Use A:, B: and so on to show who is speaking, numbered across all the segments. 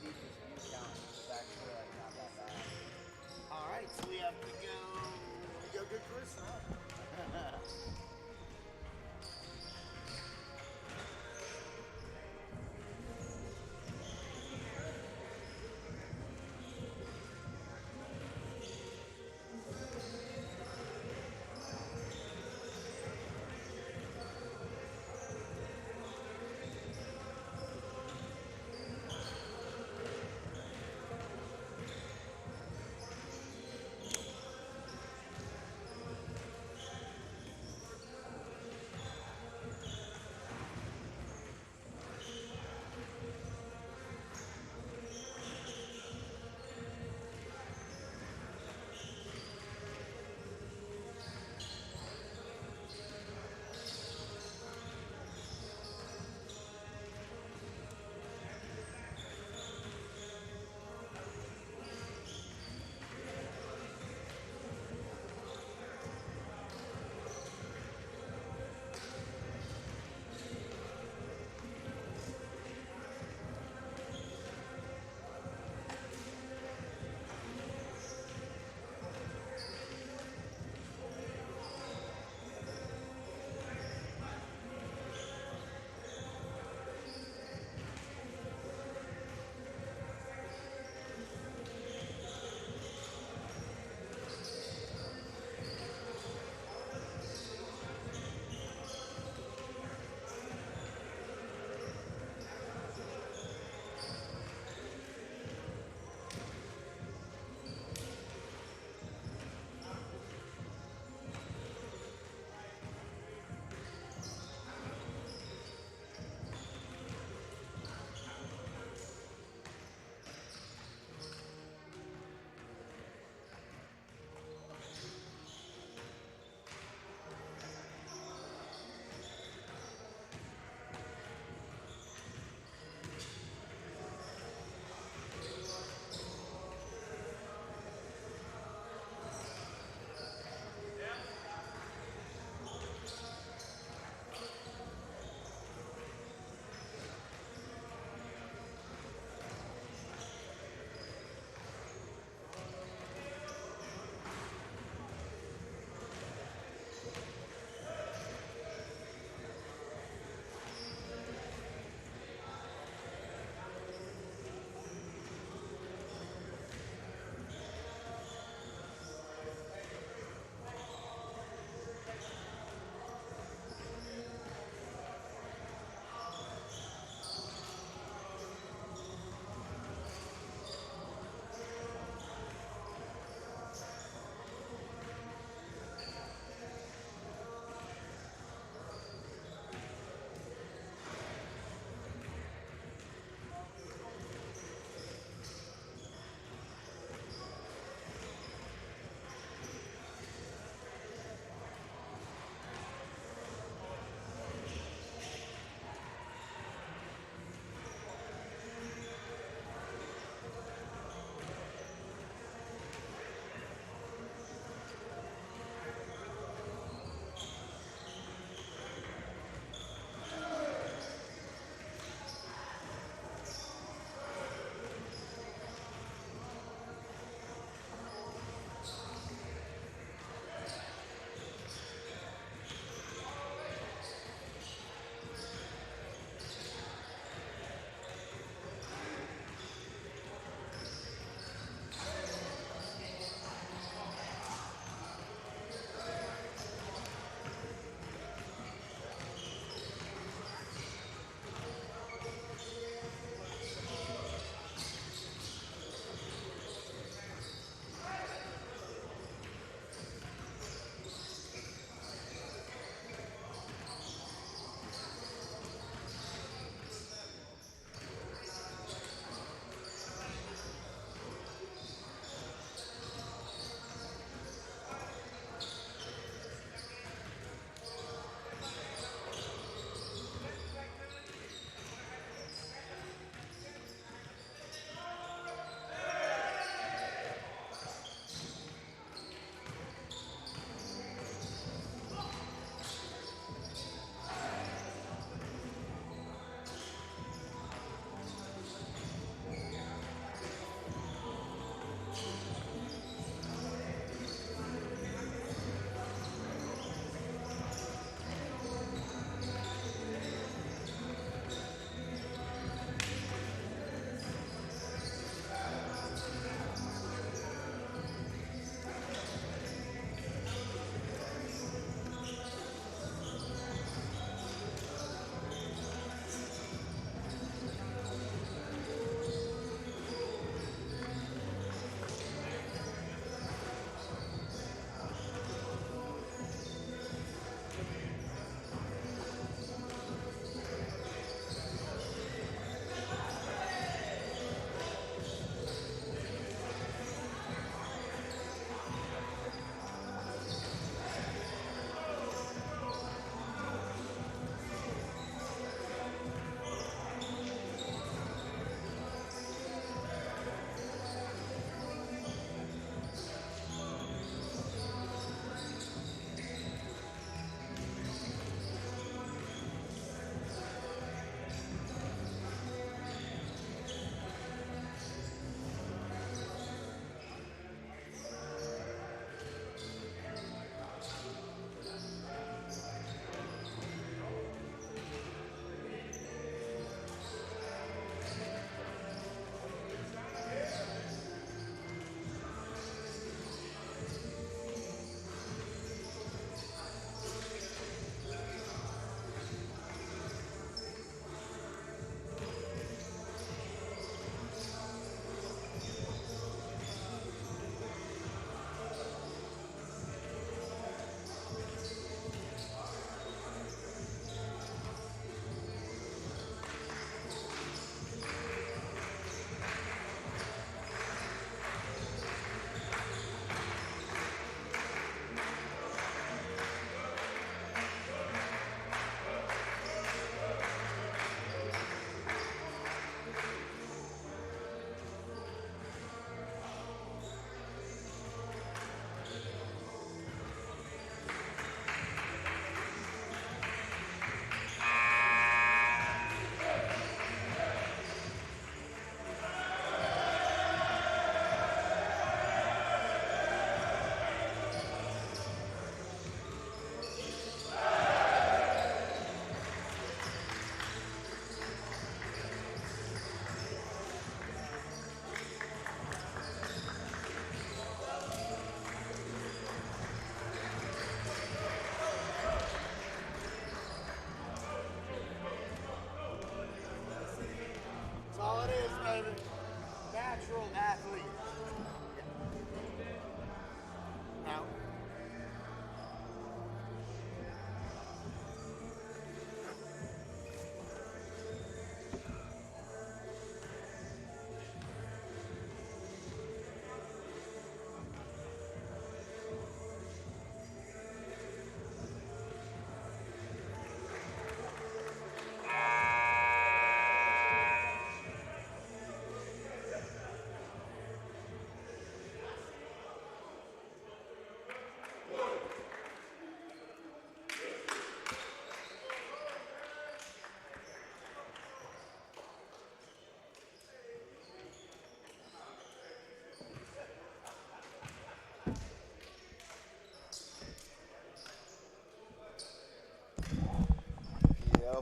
A: beat this view count. It's actually like not that bad.
B: All right, so we have to go get Chris now.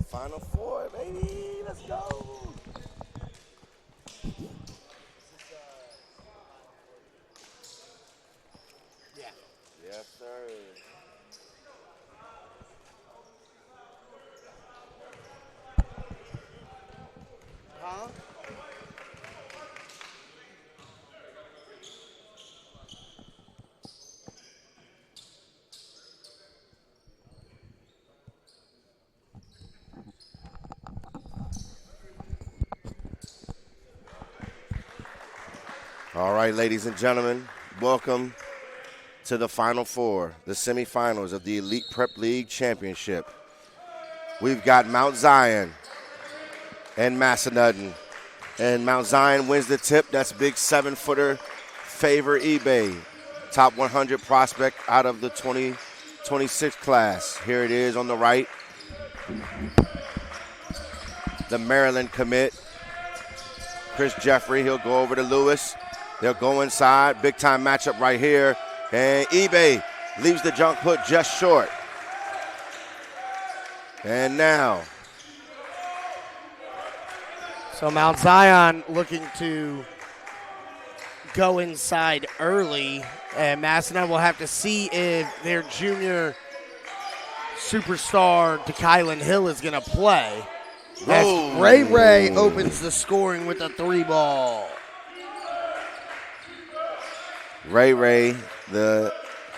B: Final four, baby. Let's go.
A: Yeah.
B: Yes, sir.
A: Huh?
B: All right, ladies and gentlemen, welcome to the Final Four, the semifinals of the Elite Prep League Championship. We've got Mount Zion and Massanutten. And Mount Zion wins the tip. That's big 7-footer Favor eBay. Top 100 prospect out of the 2026 class. Here it is on the right. The Maryland commit, Chris Jeffrey. He'll go over to Lewis. They'll go inside. Big time matchup right here. And eBay leaves the junk hook just short. And now.
A: So Mount Zion looking to go inside early, and Massanutten will have to see if their junior superstar DeKylan Hill is going to play. As Ray opens the scoring with a 3-ball.
B: Ray, the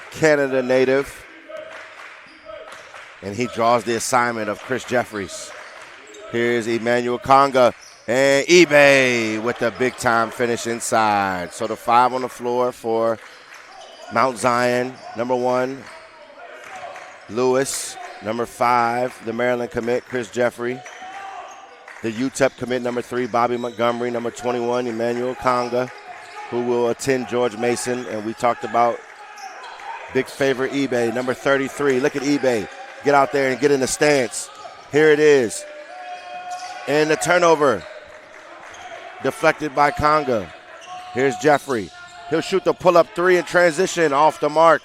B: Canada native, and he draws the assignment of Chris Jeffries. Here's Emmanuel Conga, and eBay with the big-time finish inside. So the 5 on the floor for Mount Zion. Number 1, Lewis. Number 5, the Maryland commit, Chris Jeffrey. The UTEP commit, number 3, Bobby Montgomery. Number 21, Emmanuel Conga, who will attend George Mason. And we talked about big favorite eBay, number 33. Look at eBay. Get out there and get in the stance. Here it is. And the turnover. Deflected by Conga. Here's Jeffrey. He'll shoot the pull-up 3 in transition off the mark.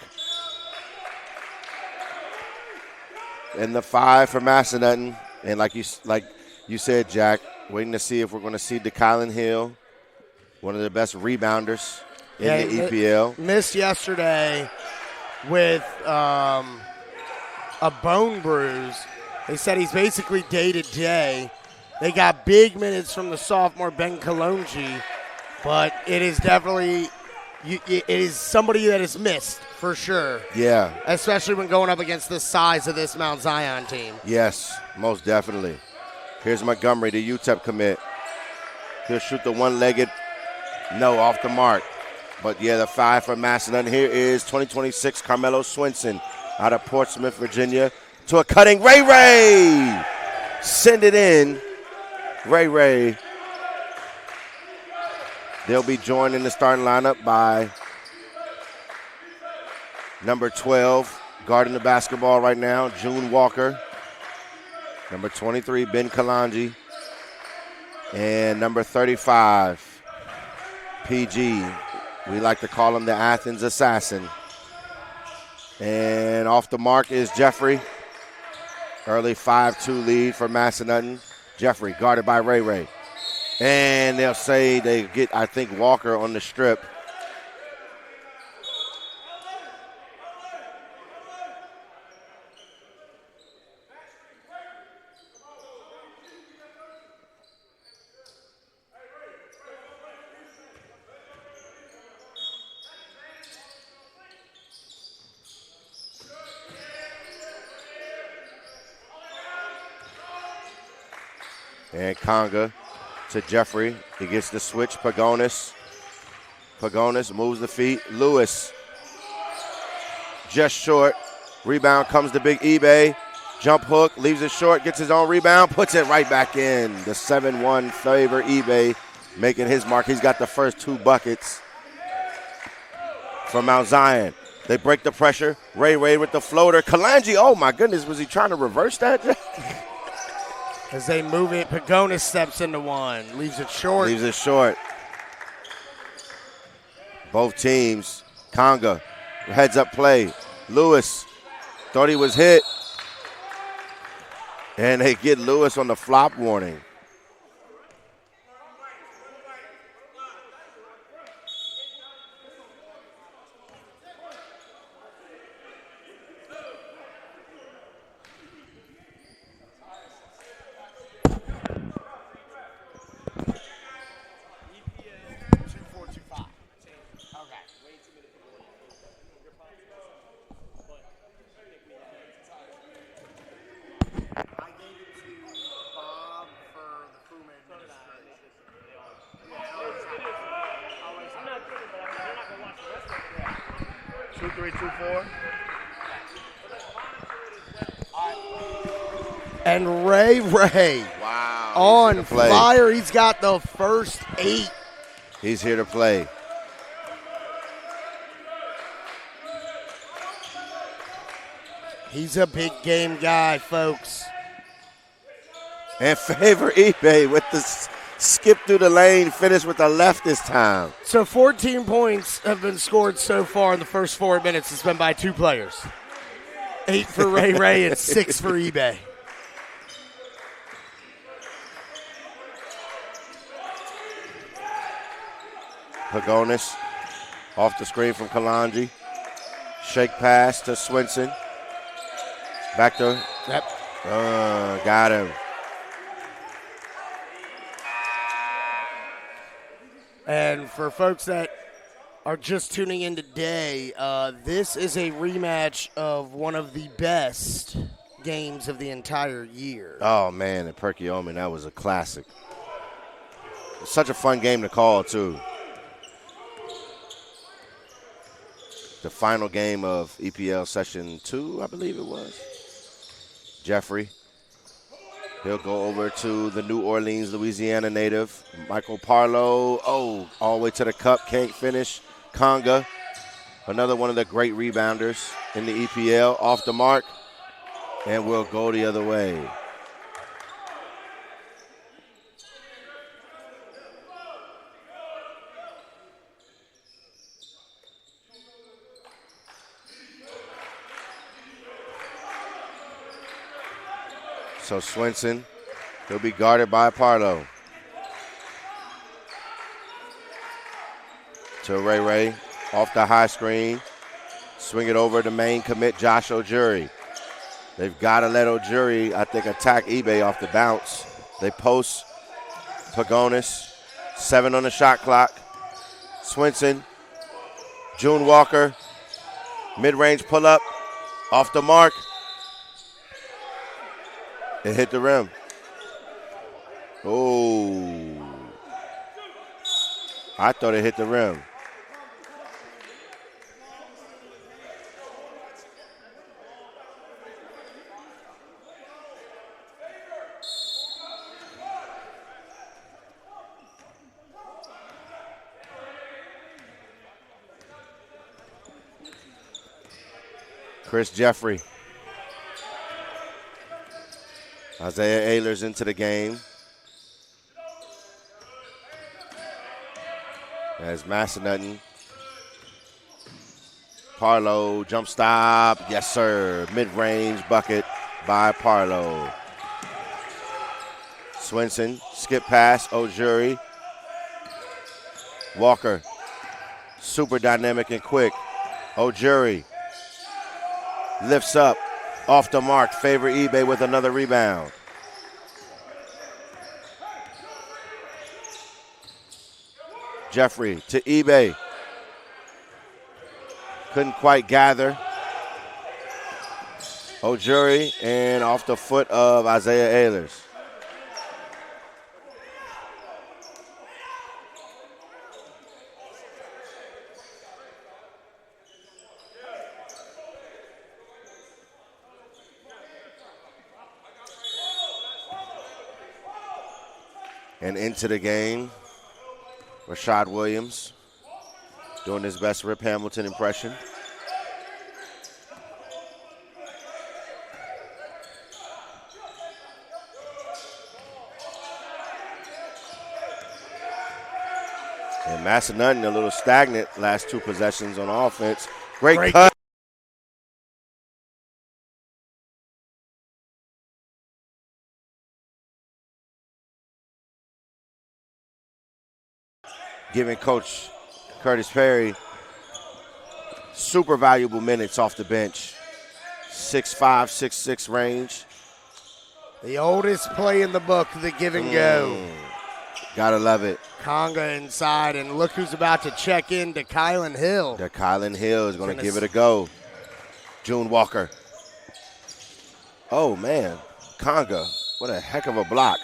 B: And the 5 for Massanutten. And like you said, Jack, waiting to see if we're going to see DeKylan Hill, one of the best rebounders in the EPL.
A: Missed yesterday with a bone bruise. They said he's basically day-to-day. They got big minutes from the sophomore Ben Kalonji, but it is definitely it is somebody that is missed for sure.
B: Yeah.
A: Especially when going up against the size of this Mount Zion team.
B: Yes, most definitely. Here's Montgomery, the UTEP commit. He'll shoot the one-legged, no, off the mark. But, yeah, the 5 for Massanutten. Here is 2026 Carmelo Swinson out of Portsmouth, Virginia, to a cutting Ray. Send it in. Ray. They'll be joined in the starting lineup by number 12, guarding the basketball right now, June Walker. Number 23, Ben Kalonji. And number 35, PG. We like to call him the Athens Assassin. And off the mark is Jeffrey. Early 5-2 lead for Massanutten. Jeffrey guarded by Ray. And they'll say they get, I think, Walker on the strip. And Conga to Jeffrey. He gets the switch. Pagonis moves the feet. Lewis just short. Rebound comes to big eBay. Jump hook, leaves it short, gets his own rebound, puts it right back in. The 7-1 favor eBay making his mark. He's got the first 2 buckets from Mount Zion. They break the pressure. Ray with the floater. Kalonji, oh my goodness, was he trying to reverse that?
A: As they move it, Pagonis steps into one. Leaves it short.
B: Both teams. Conga, heads up play. Lewis thought he was hit. And they get Lewis on the flop warning.
A: And Ray
B: Wow.
A: on fire. He's got the first 8.
B: He's here to play.
A: He's a big game guy, folks.
B: And favor eBay with the skip through the lane, finish with the left this time.
A: So 14 points have been scored so far in the first 4 minutes. It's been by 2 players. 8 for Ray and 6 for eBay.
B: Pagonis off the screen from Kalanji. Shake pass to Swinson. Back to.
A: Yep.
B: Got him.
A: And for folks that are just tuning in today, this is a rematch of one of the best games of the entire year.
B: Oh, man, at Perkiomen, that was a classic. Such a fun game to call, too. The final game of EPL Session 2, I believe it was. Jeffrey. He'll go over to the New Orleans, Louisiana native. Michael Parlow. Oh, all the way to the cup. Can't finish. Conga. Another one of the great rebounders in the EPL. Off the mark. And we'll go the other way. So Swinson, he'll be guarded by Parlow. To Ray, off the high screen. Swing it over to main commit Josh Ojuri. They've got to let Ojuri, I think, attack eBay off the bounce. They post Pagonis. 7 on the shot clock. Swinson. June Walker. Mid-range pull-up. Off the mark. It hit the rim. Oh. I thought it hit the rim. Chris Jeffrey. Isaiah Ehlers into the game. As Massanutten. Parlow, jump stop. Yes, sir. Mid-range bucket by Parlow. Swinson, skip pass. Ojuri. Walker. Super dynamic and quick. Ojuri. Lifts up. Off the mark. Favor eBay with another rebound. Jeffrey to eBay. Couldn't quite gather. Ojuri and off the foot of Isaiah Ehlers. And into the game, Rashad Williams doing his best Rip Hamilton impression. And Massanutten a little stagnant last 2 possessions on offense. Great cut. giving Coach Curtis Perry super valuable minutes off the bench. 6'5", 6'6" range.
A: The oldest play in the book, the give and go.
B: Gotta love it.
A: Conga inside, and look who's about to check in to Kylan Hill.
B: The Kylan Hill is going to give it a go. June Walker. Oh, man. Conga. What a heck of a block.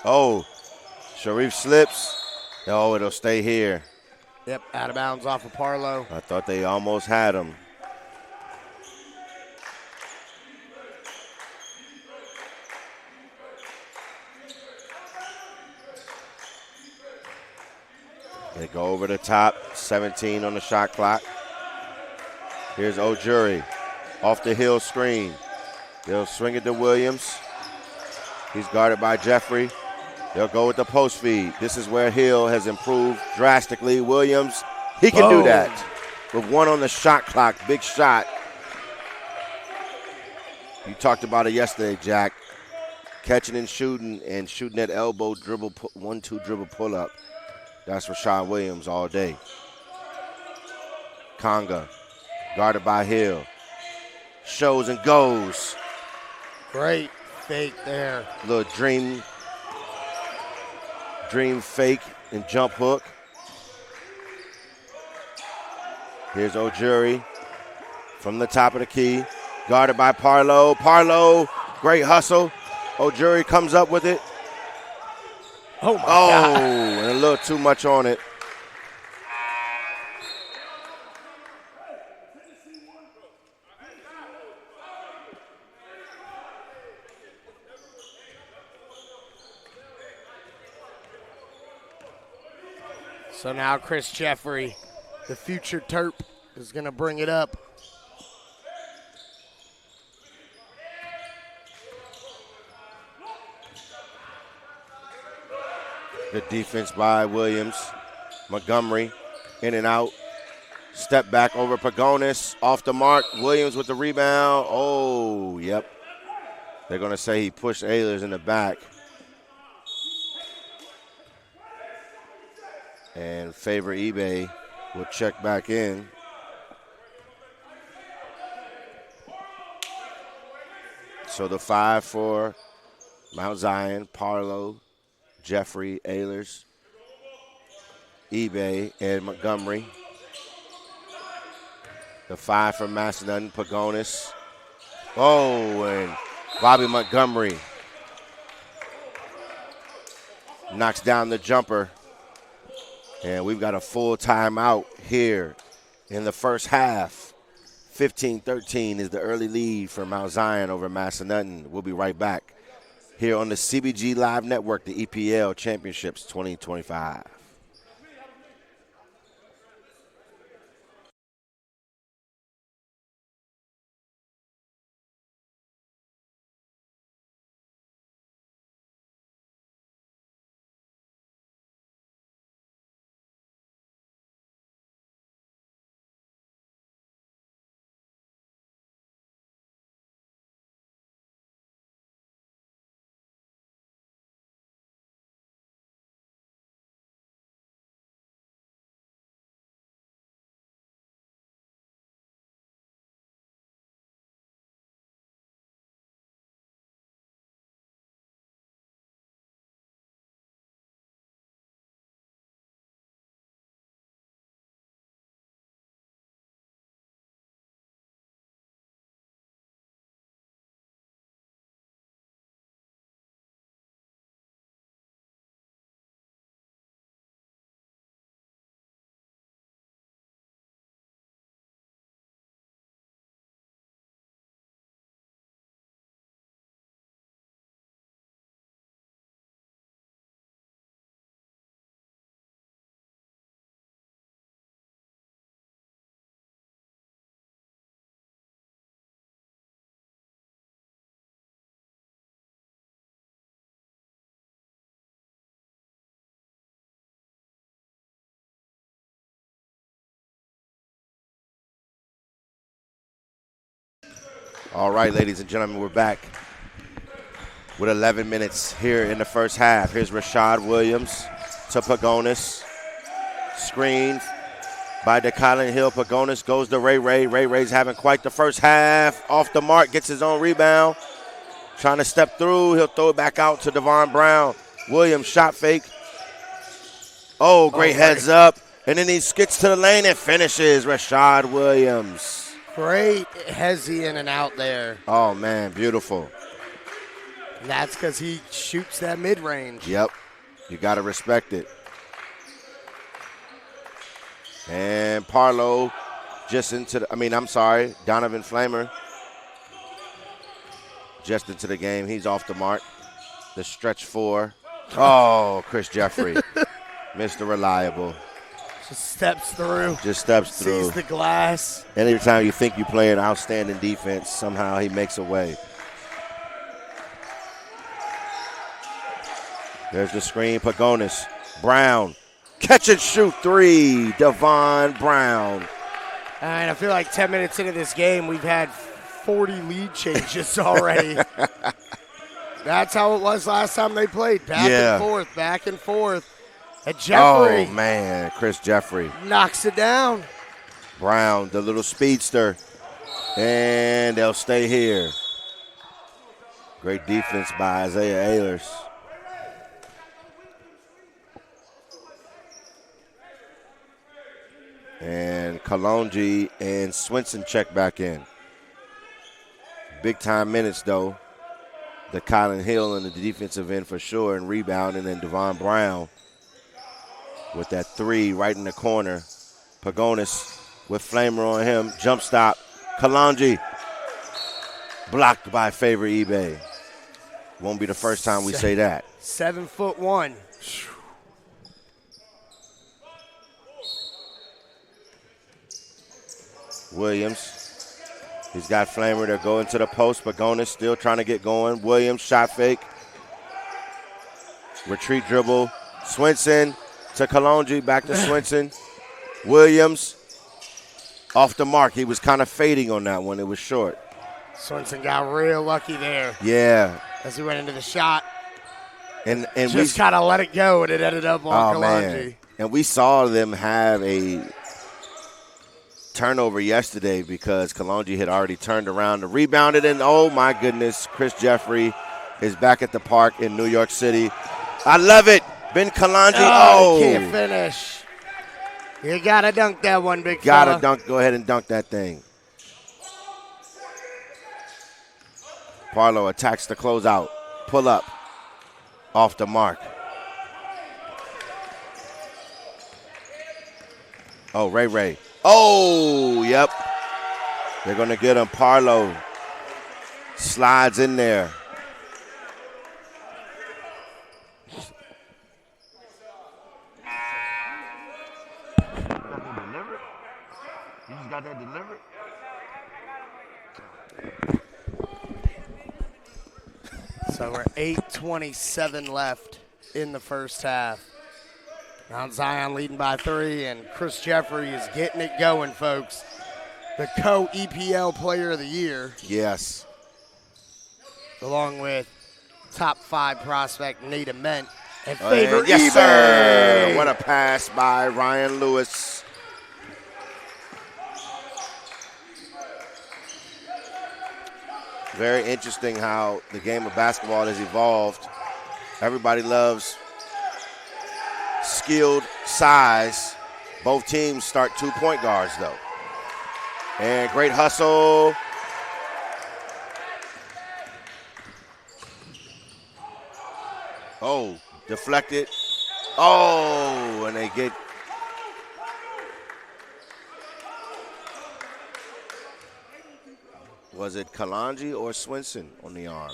B: Oh, Sharif slips. Oh, it'll stay here.
A: Yep, out of bounds off of Parlow.
B: I thought they almost had him. They go over the top, 17 on the shot clock. Here's O'Jury, off the Hill screen. They'll swing it to Williams. He's guarded by Jeffrey. They'll go with the post feed. This is where Hill has improved drastically. Williams, he can do that. With one on the shot clock, big shot. You talked about it yesterday, Jack. Catching and shooting that elbow dribble, 1-2 dribble pull up. That's Rashad Williams all day. Conga, guarded by Hill. Shows and goes.
A: Great fake there.
B: Little dream fake and jump hook. Here's O'Jury from the top of the key. Guarded by Parlow. Parlow, great hustle. O'Jury comes up with it.
A: Oh, my God.
B: And a little too much on it.
A: So now Chris Jeffrey, the future Terp, is going to bring it up.
B: Good defense by Williams. Montgomery in and out. Step back over Pagonis. Off the mark. Williams with the rebound. Oh, yep. They're going to say he pushed Ehlers in the back. And Favor eBay will check back in. So the 5 for Mount Zion, Parlow, Jeffrey, Ehlers, eBay, and Montgomery. The 5 from Macedon, Pagonis. Oh, and Bobby Montgomery knocks down the jumper. And we've got a full timeout here in the first half. 15-13 is the early lead for Mount Zion over Massanutten. We'll be right back here on the CBG Live Network, the EPL Championships 2025. All right, ladies and gentlemen, we're back with 11 minutes here in the first half. Here's Rashad Williams to Pagonis. Screen by DeCollin Hill. Pagonis goes to Ray Ray. Ray Ray's having quite the first half. Off the mark, gets his own rebound. Trying to step through. He'll throw it back out to Devon Brown. Williams shot fake. Oh, great heads up. And then he skits to the lane and finishes. Rashad Williams.
A: Great hezzy in and out there.
B: Oh, man, beautiful.
A: And that's because he shoots that mid-range.
B: Yep. You got to respect it. And Parlow just into the, Donovan Flamer just into the game. He's off the mark. The stretch four. Oh, Chris Jeffrey. Mr. Reliable.
A: Just steps through.
B: Sees
A: the glass.
B: Anytime you think you play an outstanding defense, somehow he makes a way. There's the screen. Pagonis. Brown. Catch and shoot three. Devon Brown.
A: And I feel like 10 minutes into this game, we've had 40 lead changes already. That's how it was last time they played. Back and forth. And Jeffrey.
B: Oh, man. Chris Jeffrey.
A: Knocks it down.
B: Brown, the little speedster. And they'll stay here. Great defense by Isaiah Ehlers. And Kalonji and Swinson check back in. Big time minutes, though. The Colin Hill in the defensive end for sure, and rebound, and then Devon Brown with that three right in the corner. Pagonis with Flamer on him. Jump stop. Kalonji blocked by Favor eBay. Won't be the first time we say that.
A: 7'1".
B: Williams. He's got Flamer to go into the post. Pagonis still trying to get going. Williams, shot fake. Retreat dribble. Swinson to Kalonji. Back to Swinson. Williams off the mark. He was kind of fading on that one. It was short.
A: Swinson got real lucky there.
B: Yeah.
A: As he went into the shot.
B: And
A: just kind of let it go, and it ended up on Kalonji.
B: Man. And we saw them have a turnover yesterday because Kalonji had already turned around and rebounded. And, oh, my goodness, Chris Jeffrey is back at the park in New York City. I love it. Ben Kalonji. Oh.
A: Can't finish. You got to dunk that one, big
B: fella.
A: Got to
B: dunk. Go ahead and dunk that thing. Parlow attacks the closeout. Pull up. Off the mark. Oh, Ray Ray. Oh, yep. They're going to get him. Parlow slides in there. You just got that delivered?
A: So we're 8:27 left in the first half. Mount Zion leading by 3, and Chris Jeffrey is getting it going, folks. The co-EPL Player of the Year.
B: Yes.
A: Along with top 5 prospect Nate Ament and Favor
B: yes, sir. What a pass by Ryan Lewis. Very interesting how the game of basketball has evolved. Everybody loves skilled size. Both teams start 2 point guards, though. And great hustle. Oh, deflected. Oh, and they get. Was it Kalonji or Swinson on the arm?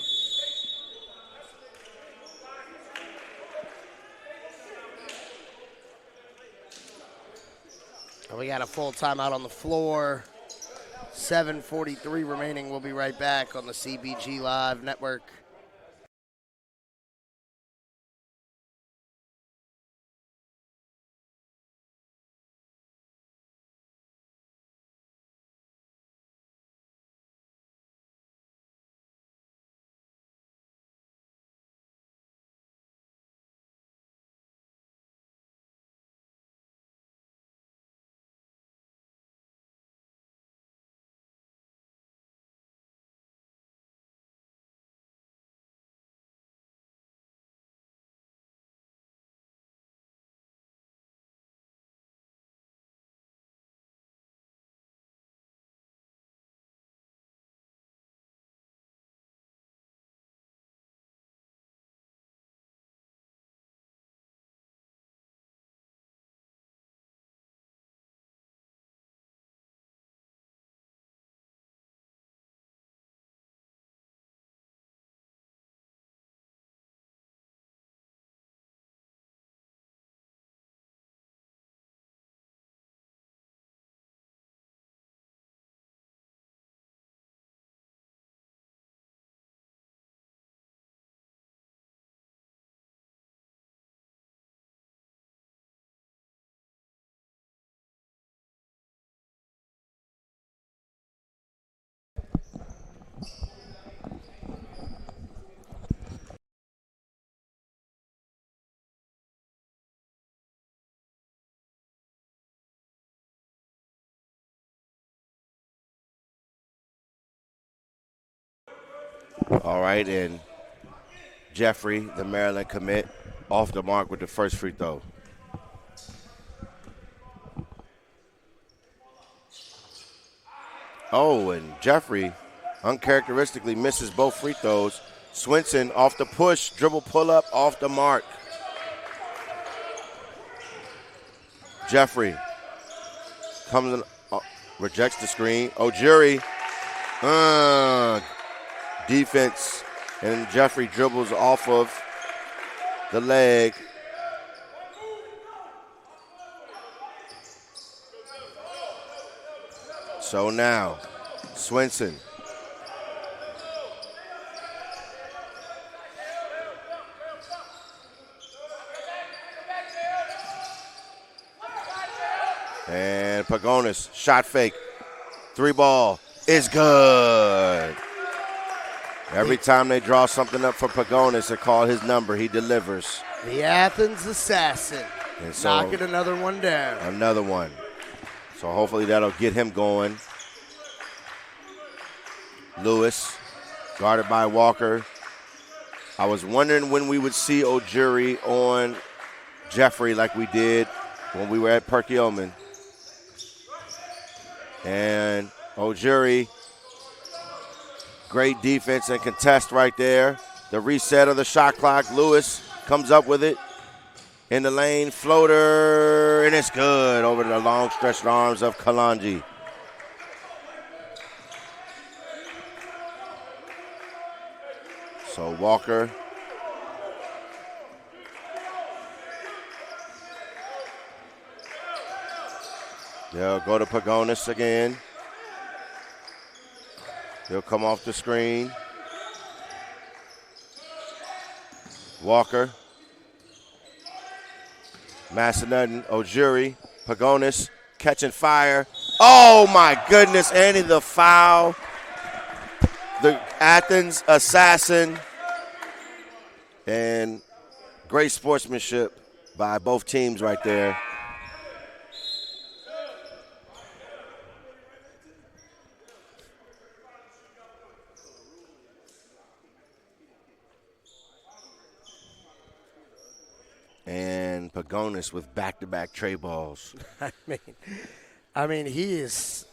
A: We got a full timeout on the floor. 7:43 remaining. We'll be right back on the CBG Live Network.
B: All right, and Jeffrey, the Maryland commit, off the mark with the first free throw. Oh, and Jeffrey uncharacteristically misses both free throws. Swinson off the push, dribble pull up, off the mark. Jeffrey comes in, rejects the screen. Ojiri, defense, and Jeffrey dribbles off of the leg. So now, Swinson. And Pagonis, shot fake. 3-ball is good. Every time they draw something up for Pagonis, they call his number. He delivers.
A: The Athens Assassin.
B: And so,
A: knocking another one down.
B: Another one. So hopefully that'll get him going. Lewis, guarded by Walker. I was wondering when we would see Ojiri on Jeffrey like we did when we were at Perkiomen. And Ojiri, great defense and contest right there. The reset of the shot clock. Lewis comes up with it in the lane. Floater, and it's good over the long stretched arms of Kalanji. So Walker. They'll go to Pagonis again. He'll come off the screen. Walker. Massanutten, Ojiri, Pagonis catching fire. Oh my goodness, Andy, the foul. The Athens Assassin. And great sportsmanship by both teams right there. And Pagonis with back-to-back tray balls.
A: I mean, he is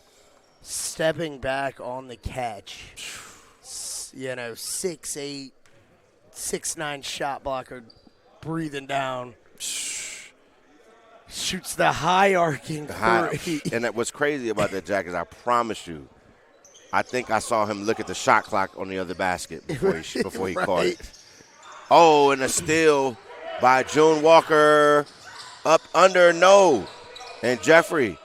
A: stepping back on the catch. 6'8", 6'9" shot blocker, breathing down. Shoots the high arcing three.
B: And what's crazy about that, Jack, is I promise you, I think I saw him look at the shot clock on the other basket before he
A: right.
B: caught it. Oh, and a steal by June Walker. Up under, no. And Jeffrey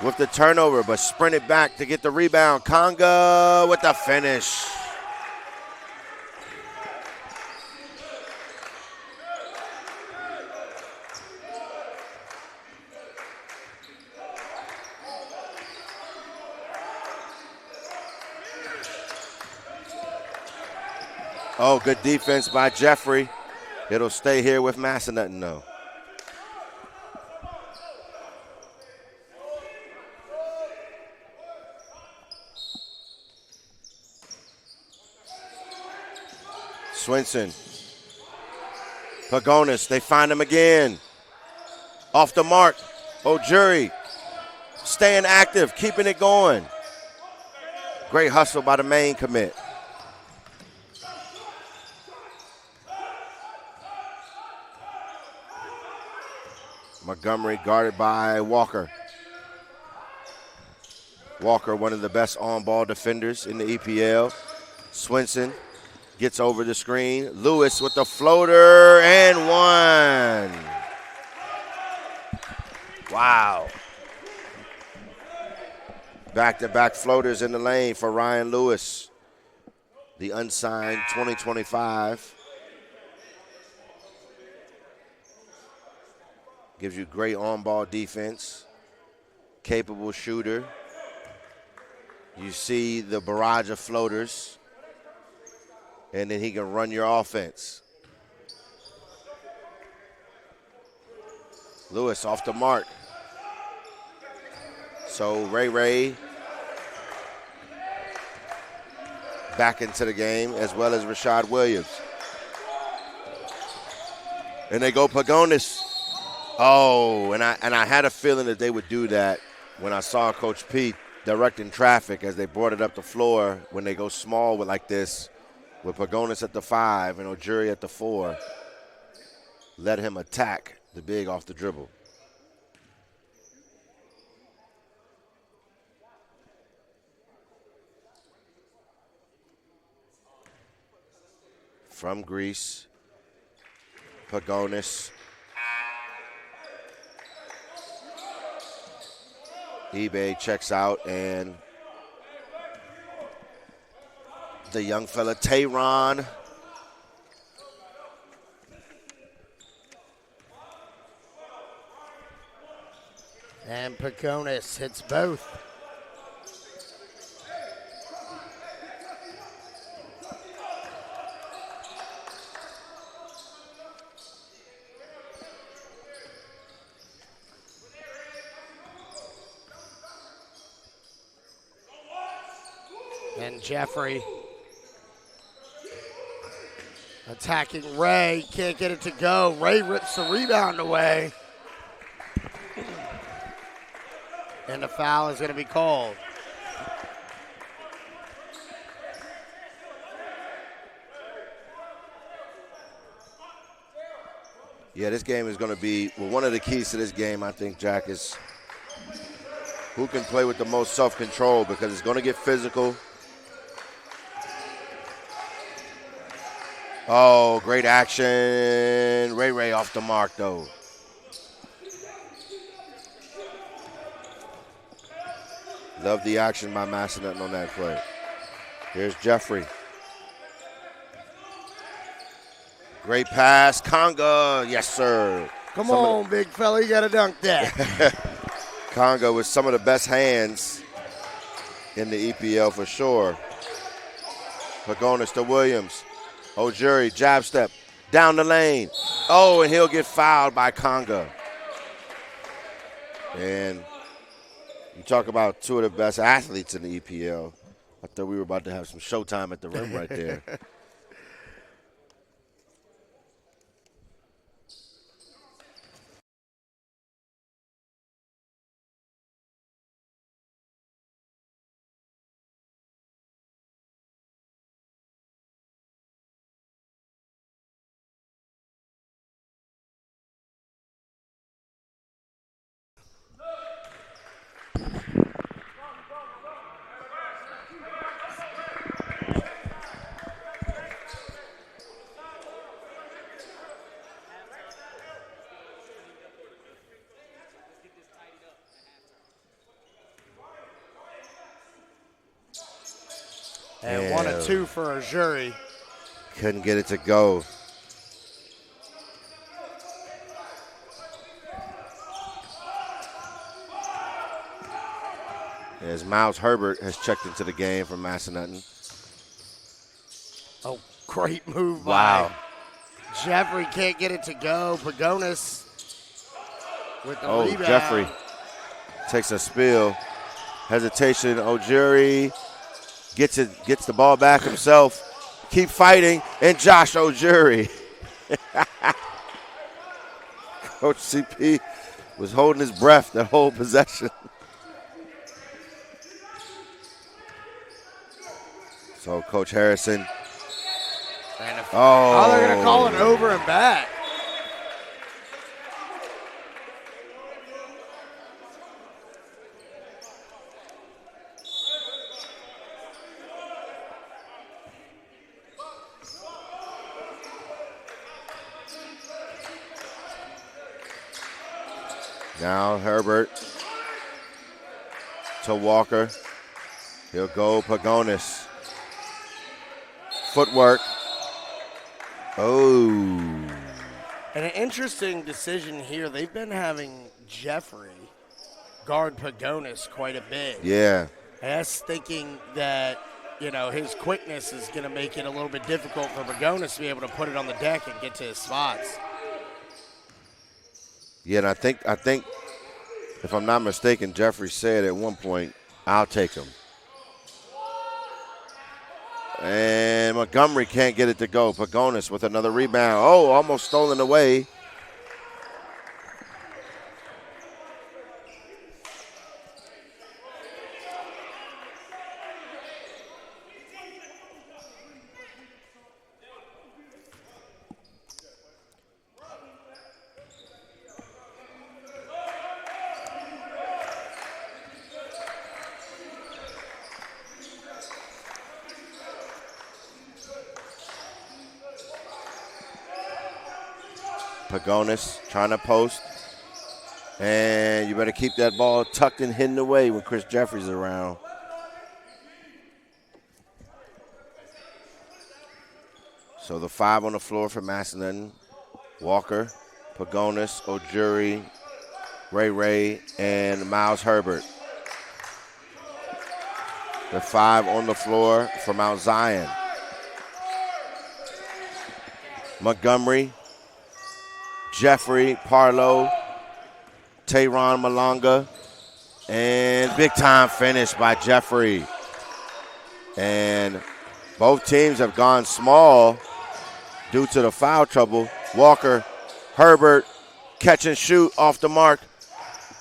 B: with the turnover, but sprinted back to get the rebound. Conga with the finish. Oh, good defense by Jeffrey. It'll stay here with Massanutten, though. Swinson. Pagonis, they find him again. Off the mark. Ojiri staying active, keeping it going. Great hustle by the main commit. Montgomery guarded by Walker. Walker, one of the best on-ball defenders in the EPL. Swinson gets over the screen. Lewis with the floater and one. Wow. Back-to-back floaters in the lane for Ryan Lewis, the unsigned 2025. Gives you great on-ball defense, capable shooter. You see the barrage of floaters, and then he can run your offense. Lewis off the mark. So Ray back into the game, as well as Rashad Williams. And they go Pagonis. Oh, and I had a feeling that they would do that when I saw Coach Pete directing traffic as they brought it up the floor when they go small with like this, with Pagonis at the 5 and Ojuri at the 4. Let him attack the big off the dribble. From Greece, Pagonis. eBay checks out, and the young fella, Tehran.
A: And Pagonis hits both. And Jeffrey attacking Ray. Can't get it to go. Ray rips the rebound away. And the foul is going to be called.
B: Yeah, this game is going to be, well, one of the keys to this game, I think, Jack, is who can play with the most self-control, because it's going to get physical. Oh, great action. Ray off the mark, though. Love the action by Massanutten on that play. Here's Jeffrey. Great pass. Conga. Yes, sir.
A: Come on, big fella. You got to dunk that.
B: Conga with some of the best hands in the EPL for sure. Pagonis to Williams. Ojuri, jab step, down the lane. Oh, and he'll get fouled by Conga. And you talk about two of the best athletes in the EPL. I thought we were about to have some showtime at the rim right there.
A: And 1 and 2 for Ojuri.
B: Couldn't get it to go. As Miles Herbert has checked into the game from Massanutten.
A: Oh, great move
B: Wow.
A: by Jeffrey. Can't get it to go. Pagonis with the rebound.
B: Jeffrey takes a spill. Hesitation. Ojuri gets the ball back himself. Keep fighting. And Josh Ojuri. Coach CP was holding his breath that whole possession. So Coach Harrison.
A: They're going to call it over and back.
B: Now Herbert to Walker. He'll go Pagonis. Footwork. Oh.
A: And an interesting decision here. They've been having Jeffrey guard Pagonis quite a bit.
B: Yeah.
A: That's thinking that, his quickness is going to make it a little bit difficult for Pagonis to be able to put it on the deck and get to his spots.
B: Yeah, and I think, if I'm not mistaken, Jeffrey said at one point, I'll take him. And Montgomery can't get it to go. Pagonis with another rebound. Oh, almost stolen away. Pagonis trying to post. And you better keep that ball tucked and hidden away when Chris Jeffrey's around. So the 5 on the floor for Macedon. Walker, Pagonis, Ojuri, Ray, and Miles Herbert. The 5 on the floor for Mount Zion. Montgomery, Jeffrey, Parlow, Tayron Malonga, and big time finish by Jeffrey. And both teams have gone small due to the foul trouble. Walker, Herbert, catch and shoot off the mark.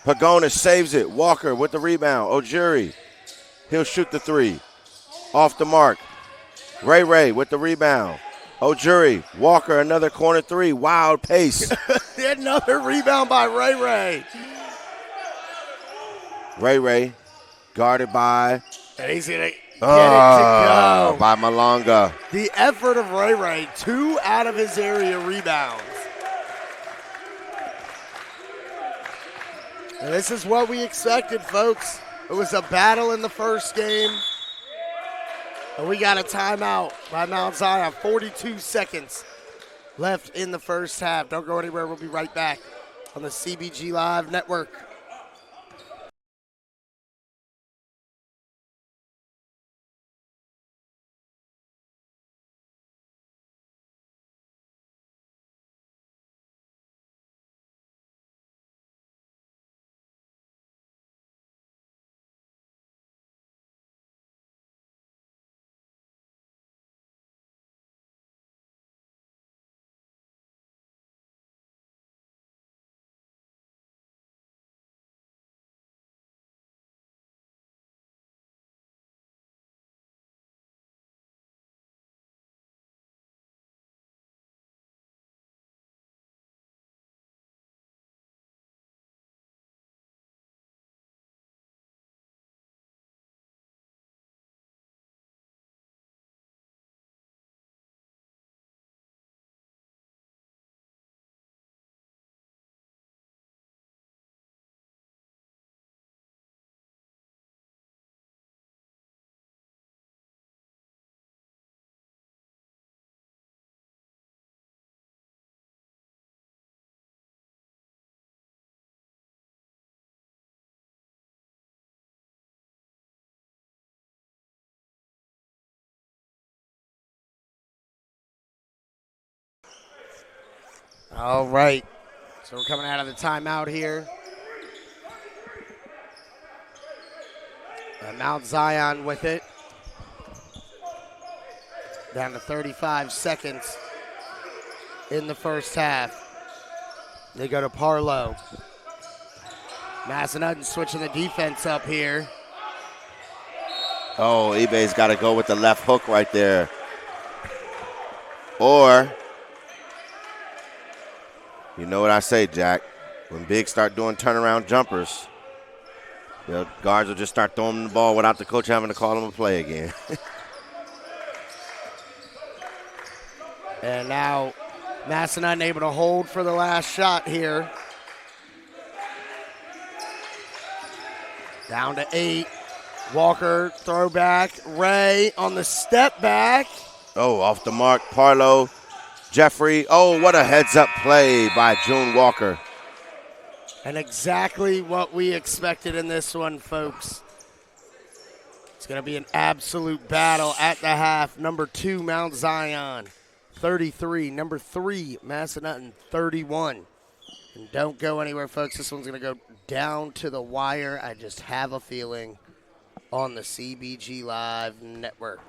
B: Pagonis saves it. Walker with the rebound. Ojuri, he'll shoot the 3. Off the mark. Ray with the rebound. Ojuri, Walker, another corner 3. Wild pace.
A: Another rebound by Ray.
B: Ray guarded by.
A: And he's going to get it to go.
B: By Malonga.
A: The effort of Ray. 2 out of his area rebounds. And this is what we expected, folks. It was a battle in the first game. And we got a timeout by Mount Zion. 42 seconds left in the first half. Don't go anywhere. We'll be right back on the CBG Live Network. All right. So we're coming out of the timeout here. And Mount Zion with it. Down to 35 seconds in the first half. They go to Parlow. Macedon switching the defense up here.
B: Oh, eBay's got to go with the left hook right there. Or, you know what I say, Jack? When bigs start doing turnaround jumpers, the guards will just start throwing the ball without the coach having to call them a play again.
A: And now Macedon able to hold for the last shot here. Down to 8. Walker, throwback. Ray on the step back.
B: Oh, off the mark. Parlow, Jeffrey. Oh, what a heads-up play by June Walker.
A: And exactly what we expected in this one, folks. It's going to be an absolute battle at the half. Number 2, Mount Zion, 33. Number 3, Macedon, 31. And don't go anywhere, folks. This one's going to go down to the wire. I just have a feeling on the CBG Live Network.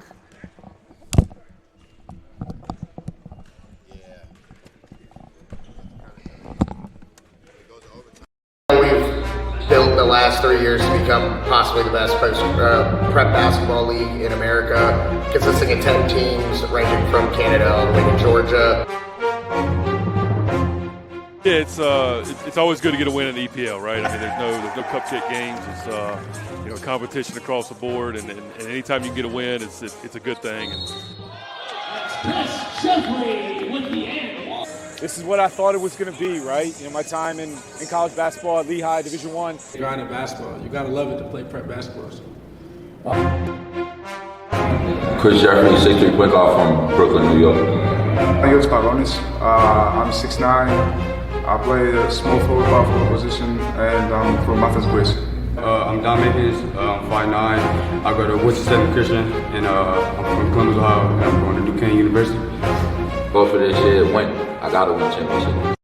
A: built the last 3 years to become possibly the best prep basketball league in America, consisting of 10 teams ranging from Canada all the way to Georgia.
C: Yeah, it's always good to get a win in the EPL, right? I mean, there's no cupcake games. It's competition across the board, and anytime you can get a win, it's a good thing.
D: This is what I thought it was going to be, right? My time in college basketball at Lehigh, Division I.
E: Grinding basketball, you gotta love it to play prep basketball.
F: Chris Jeffrey, 6'3" point guard from Brooklyn, New York.
G: Yo, it's Pavonis. I'm 6'9". I play a small forward power forward position, and I'm from Mathis Grace.
H: I'm Don Mickens. I'm 5'9". I go to Winston-Salem Christian, and I'm from Columbus, Ohio, and I'm going to Duquesne University.
F: Both for this year, I got to win championship.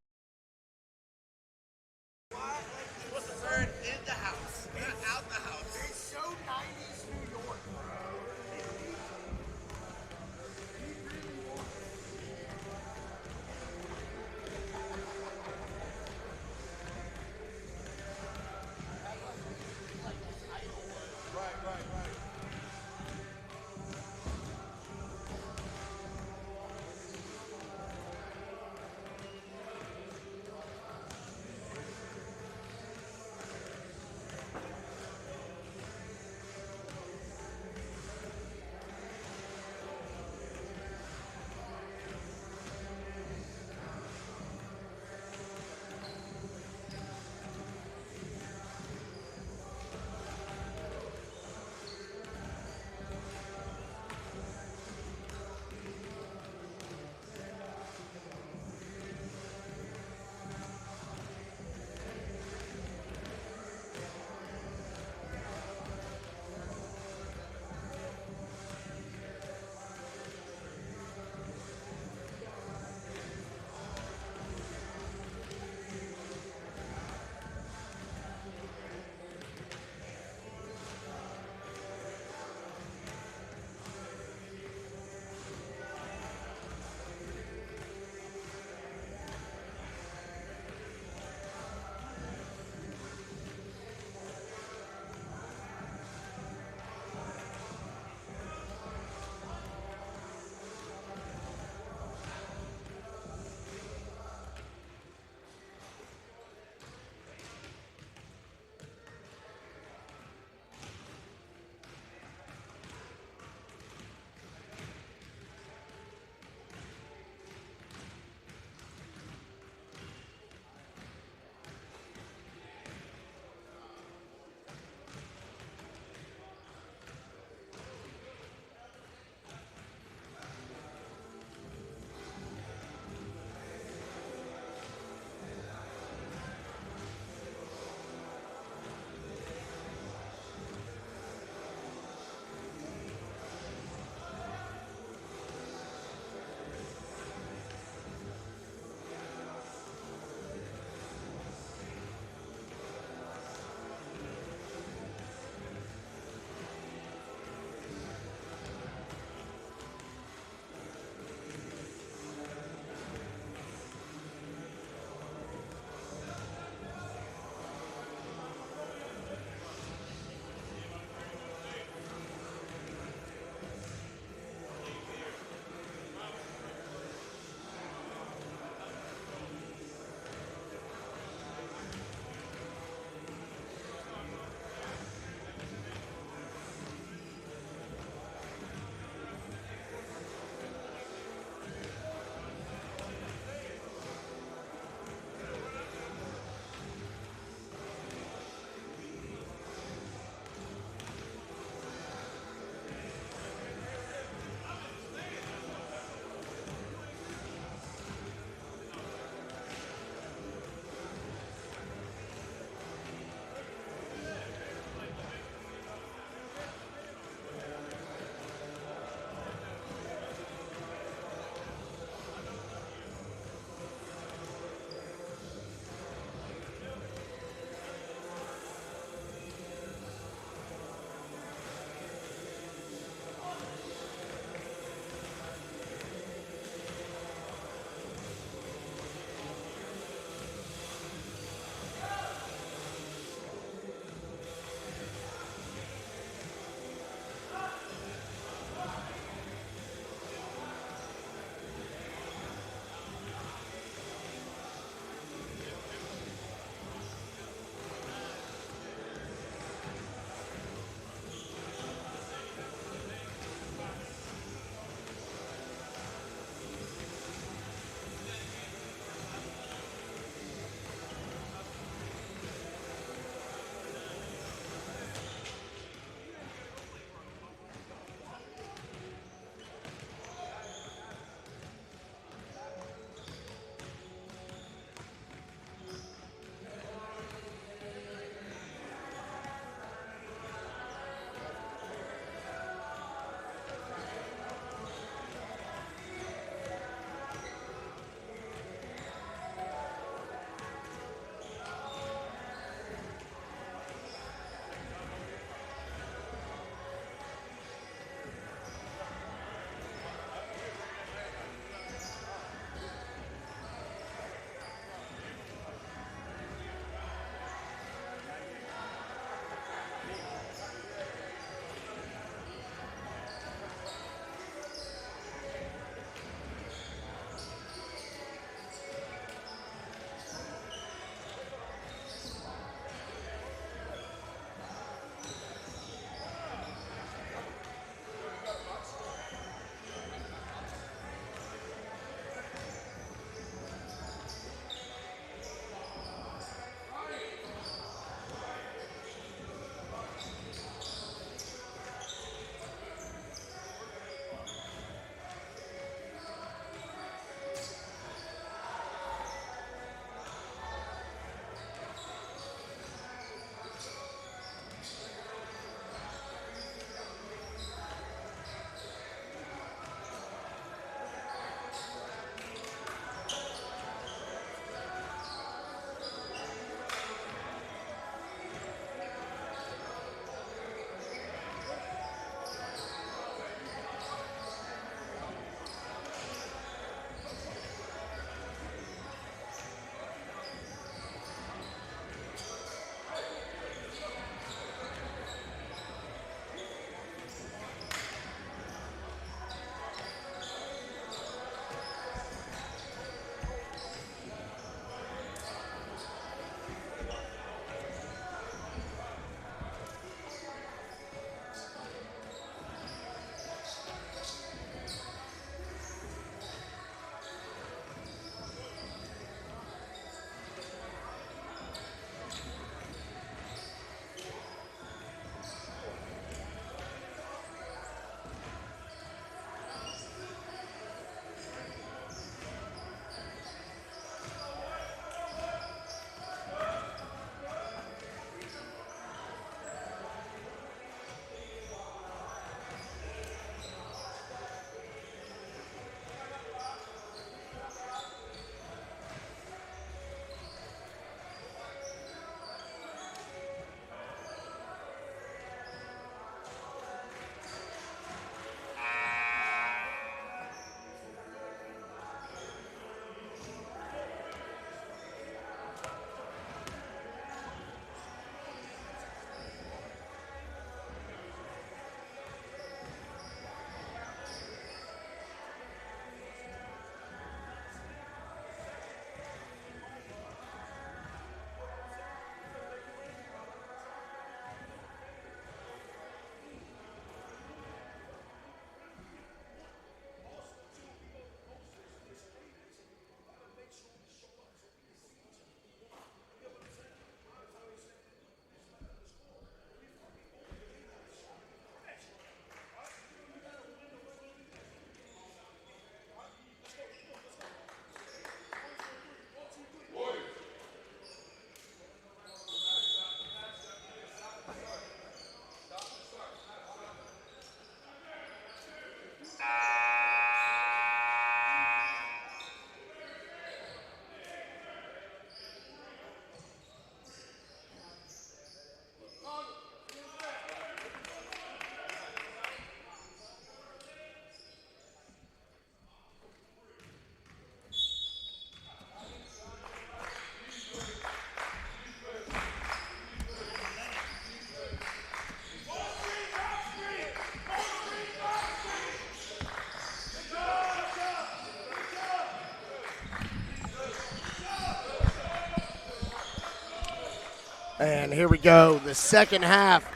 A: And here we go, the second half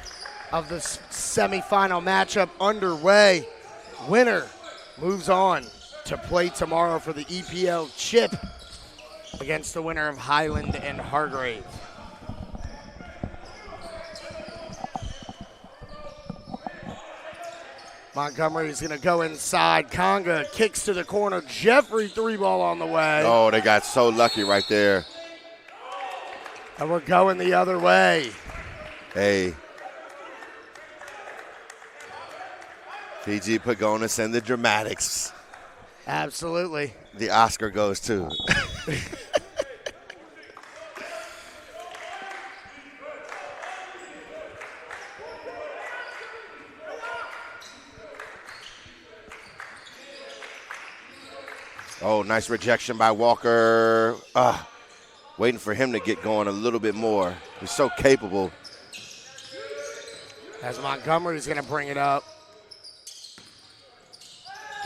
A: of the semifinal matchup underway. Winner moves on to play tomorrow for the EPL chip against the winner of Highland and Hargrave. Montgomery's going to go inside. Conga kicks to the corner. Jeffrey, 3-ball on the way.
B: Oh, they got so lucky right there.
A: And we're going the other way.
B: Hey. PG Pagonis and the dramatics.
A: Absolutely.
B: The Oscar goes to. Oh, nice rejection by Walker. Waiting for him to get going a little bit more. He's so capable.
A: As Montgomery's going to bring it up.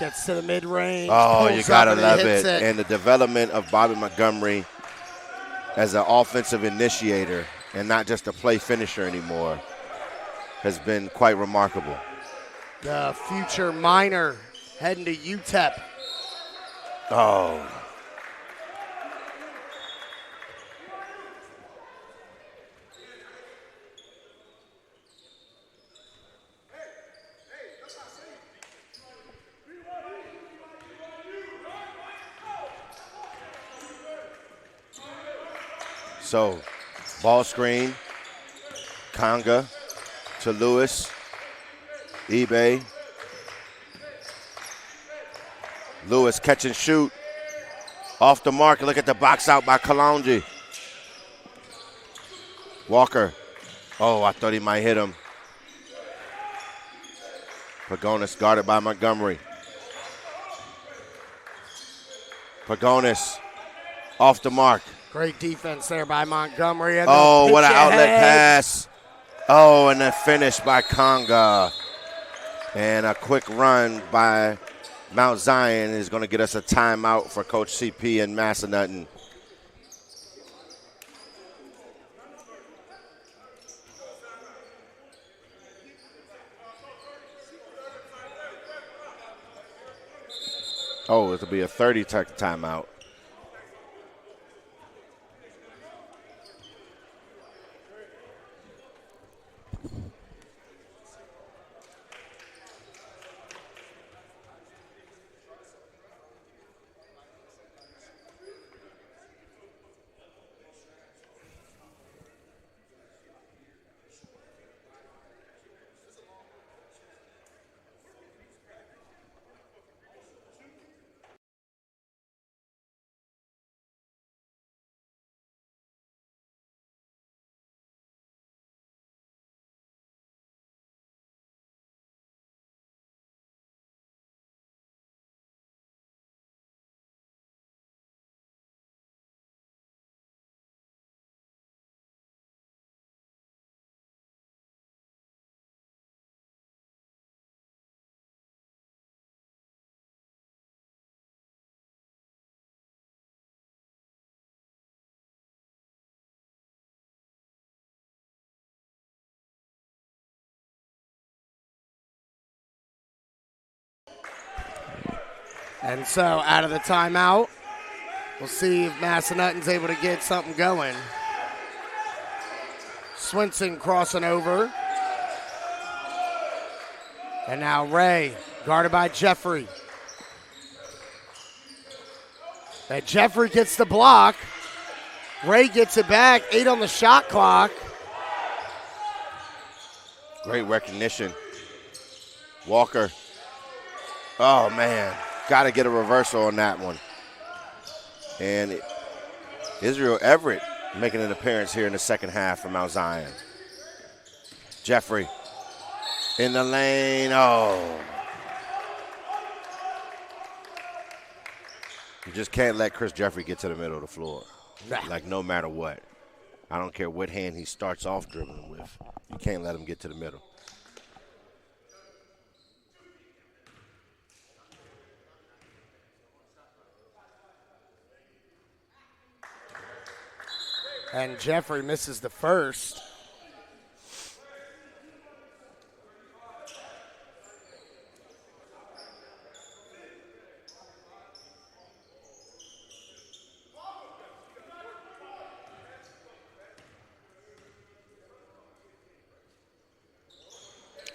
A: Gets to the mid-range.
B: Oh, you got to love it. And the development of Bobby Montgomery as an offensive initiator and not just a play finisher anymore has been quite remarkable.
A: The future minor heading to UTEP.
B: Oh. So, ball screen, Conga to Lewis, eBay. Lewis catch and shoot. Off the mark. Look at the box out by Kalonji. Walker. Oh, I thought he might hit him. Pagonis guarded by Montgomery. Pagonis off the mark.
A: Great defense there by Montgomery. And
B: oh, what an outlet pass. Oh, and a finish by Conga. And a quick run by Mount Zion is going to get us a timeout for Coach CP and Massanutten. Oh, it'll be a 30-second timeout.
A: And so out of the timeout, we'll see if Massanutton's able to get something going. Swinson crossing over. And now Ray, guarded by Jeffrey. And Jeffrey gets the block. Ray gets it back, 8 on the shot clock.
B: Great recognition. Walker. Oh, man. Got to get a reversal on that one. And Israel Everett making an appearance here in the second half for Mount Zion. Jeffrey in the lane. Oh. You just can't let Chris Jeffrey get to the middle of the floor. Like, no matter what. I don't care what hand he starts off dribbling with. You can't let him get to the middle.
A: And Jeffrey misses the first.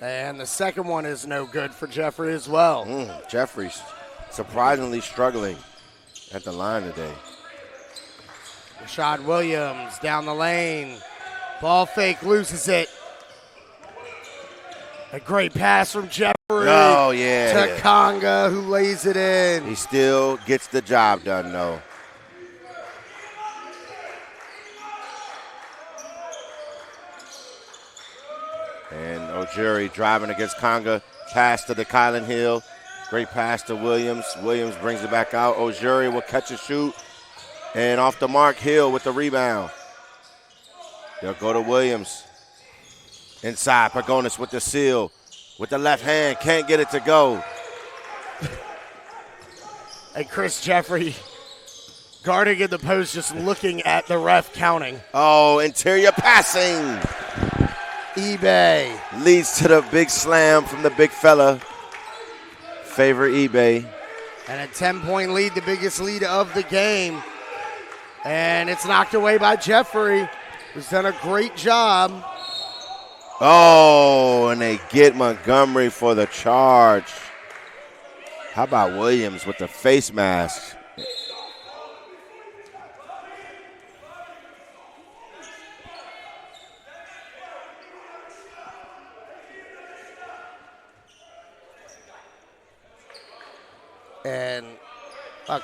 A: And the second one is no good for Jeffrey as well.
B: Jeffrey's surprisingly struggling at the line today.
A: Rashad Williams down the lane. Ball fake, loses it. A great pass from Jeffrey to Conga, who lays it in.
B: He still gets the job done, though. And Ojuri driving against Conga. Pass to the Kylan Hill. Great pass to Williams. Williams brings it back out. Ojuri will catch and shoot. And off the mark, Hill with the rebound. They'll go to Williams. Inside, Pagonis with the seal. With the left hand, can't get it to go.
A: And Chris Jeffrey guarding in the post, just looking at the ref counting.
B: Oh, interior passing.
A: eBay.
B: Leads to the big slam from the big fella. Favor eBay.
A: And a 10-point lead, the biggest lead of the game. And it's knocked away by Jeffrey, who's done a great job.
B: Oh, and they get Montgomery for the charge. How about Williams with the face mask?
A: And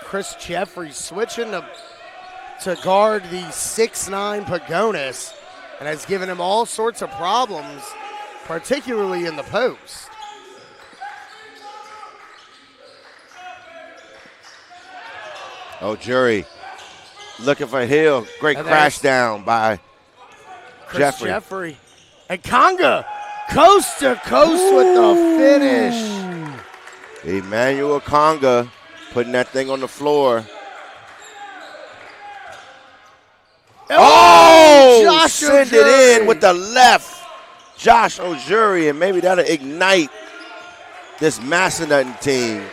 A: Chris Jeffrey switching to guard the 6'9" Pagonis, and has given him all sorts of problems, particularly in the post.
B: Ojuri looking for Hill. Great crash down by
A: Chris Jeffrey. And Conga, coast to coast with the finish.
B: Emmanuel Conga putting that thing on the floor.
A: Josh
B: send
A: Ojuri.
B: it in with the left. Josh Ojuri, and maybe that'll ignite this Massanutten team.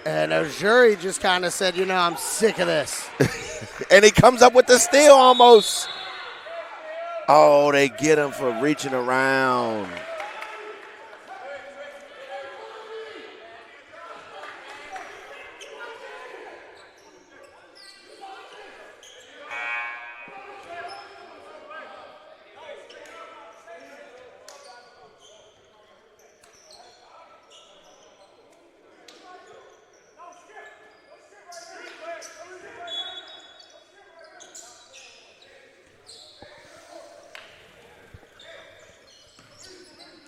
A: And Ojuri just kind of said, I'm sick of this.
B: And he comes up with the steal almost. Oh, they get him for reaching around.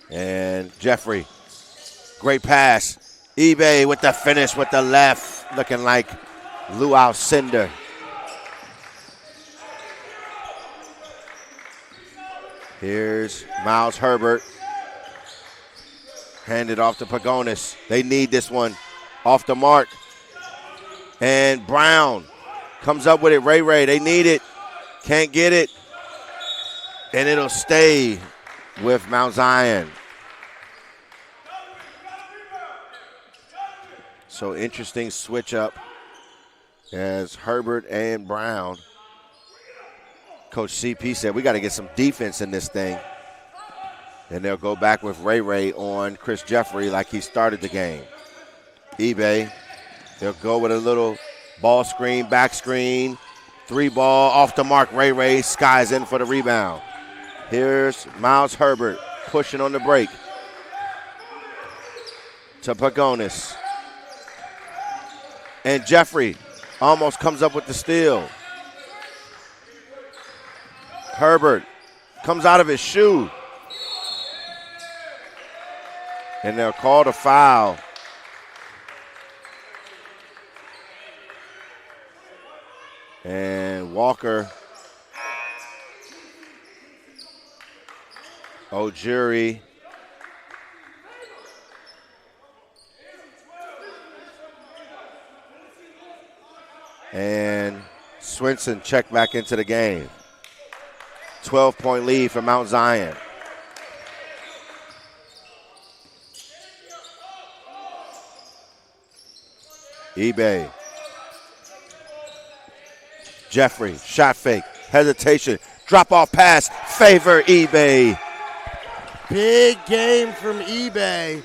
B: And Jeffrey, great pass. eBay with the finish with the left, looking like Luau Cinder. Here's Miles Herbert. Handed off to Pagonis. They need this one. Off the mark. And Brown comes up with it. Ray, they need it. Can't get it. And it'll stay with Mount Zion. So interesting switch up as Herbert and Brown. Coach CP said, we got to get some defense in this thing. And they'll go back with Ray on Chris Jeffrey like he started the game. eBay, they'll go with a little ball screen, back screen, 3-ball, off the mark. Ray skies in for the rebound. Here's Miles Herbert pushing on the break to Pagonis. And Jeffrey almost comes up with the steal. Herbert comes out of his shoe. And they'll call the foul. And Walker, Ojuri, and Swinson check back into the game. 12-point lead for Mount Zion. eBay. Jeffrey, shot fake, hesitation, Drop-off pass, favor eBay.
A: Big game from eBay.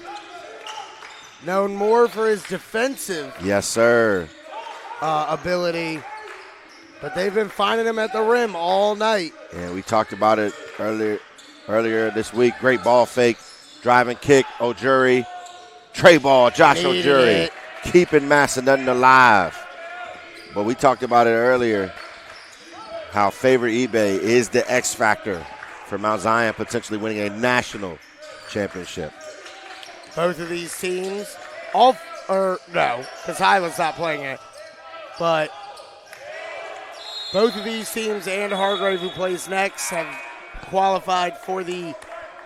A: Known more for his defensive
B: Yes, sir.
A: ability, but they've been finding him at the rim all night.
B: And we talked about it earlier this week. Great ball fake, driving kick, Ojuri. Tray ball, Josh
A: Needed
B: Ojuri.
A: it.
B: Keeping Macedon alive. But we talked about it earlier, how favor eBay is the X factor for Mount Zion potentially winning a national championship.
A: Both of these teams, no, because Highland's not playing it, but both of these teams and Hargrave, who plays next, have qualified for the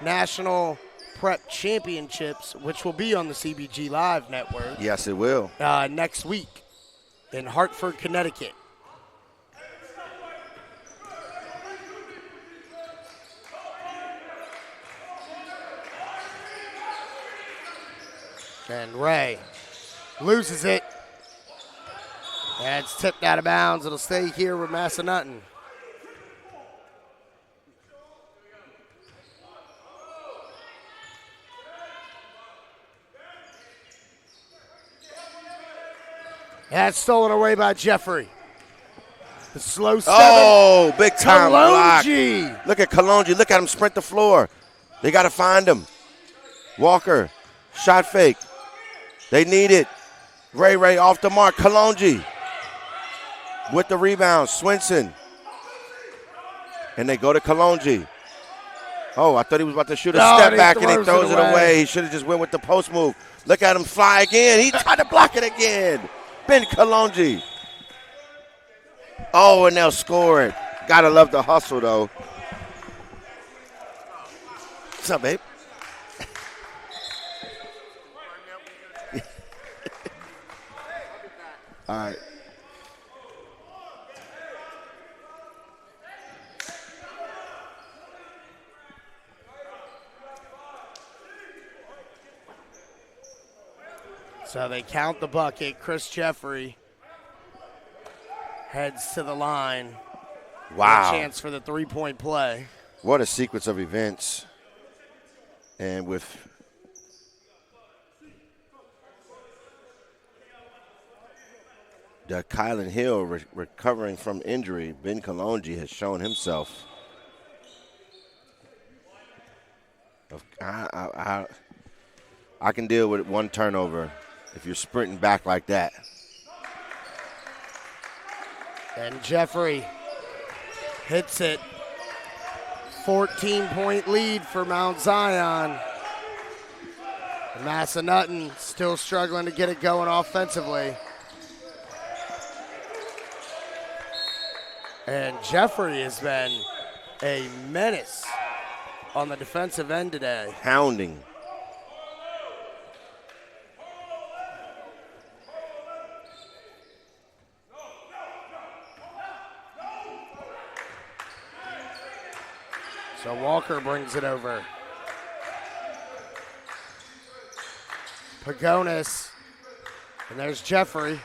A: National Prep Championships, which will be on the CBG Live network.
B: Yes, it will.
A: Next week in Hartford, Connecticut. And Ray loses it. And it's tipped out of bounds. It'll stay here with Massanutten. That's stolen away by Jeffrey. The slow seven.
B: Oh, big time block.
A: Kalonji.
B: Look at Kalonji. Look at him sprint the floor. They got to find him. Walker, shot fake. They need it. Ray off the mark. Kalonji with the rebound. Swinson. And they go to Kalonji. Oh, I thought he was about to shoot a step back and he throws it away. He should have just went with the post move. Look at him fly again. He tried to block it again. Ben Kalonji. Oh, and they'll score it. Gotta love the hustle, though. What's up, babe? All right.
A: So they count the bucket. Chris Jeffrey heads to the line.
B: Wow.
A: A chance for the three-point play.
B: What a sequence of events. And with Kylan Hill recovering from injury, Ben Kalonji has shown himself. I can deal with one turnover if you're sprinting back like that.
A: And Jeffrey hits it. 14-point lead for Mount Zion. Massanutten still struggling to get it going offensively. And Jeffrey has been a menace on the defensive end today.
B: Hounding.
A: So Walker brings it over. Pagonis. And there's Jeffrey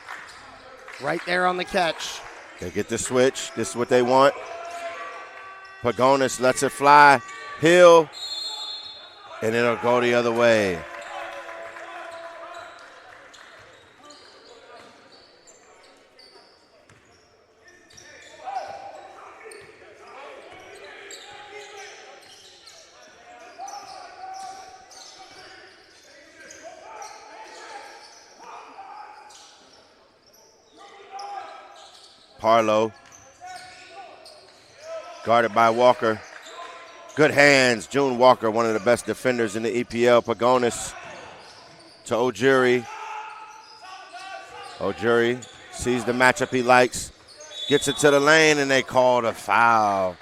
A: right there on the catch.
B: They get the switch. This is what they want. Pagonis lets it fly. Hill. And it'll go the other way. Parlow, guarded by Walker. Good hands, June Walker, one of the best defenders in the EPL. Pagonis to Ojuri. Ojuri sees the matchup he likes, gets it to the lane, and they called a foul.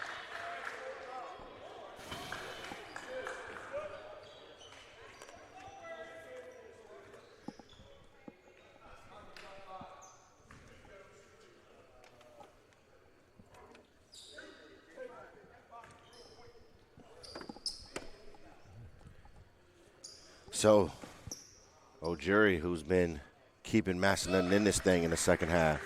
B: So, Ojuri, who's been keeping Massanutten in this thing in the second half,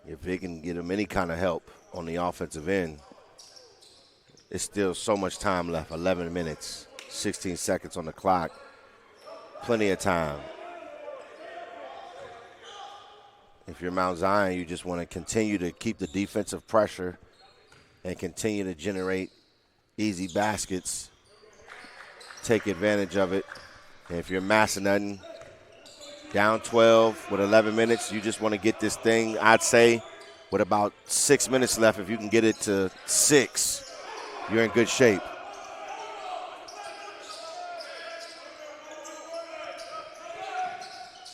B: if they can get him any kind of help, on the offensive end. It's still so much time left, 11 minutes, 16 seconds on the clock. Plenty of time. If you're Mount Zion, you just want to continue to keep the defensive pressure and continue to generate easy baskets. Take advantage of it. And if you're Massanutten, down 12 with 11 minutes, you just want to get this thing, I'd say, with about 6 minutes left. If you can get it to 6, you're in good shape.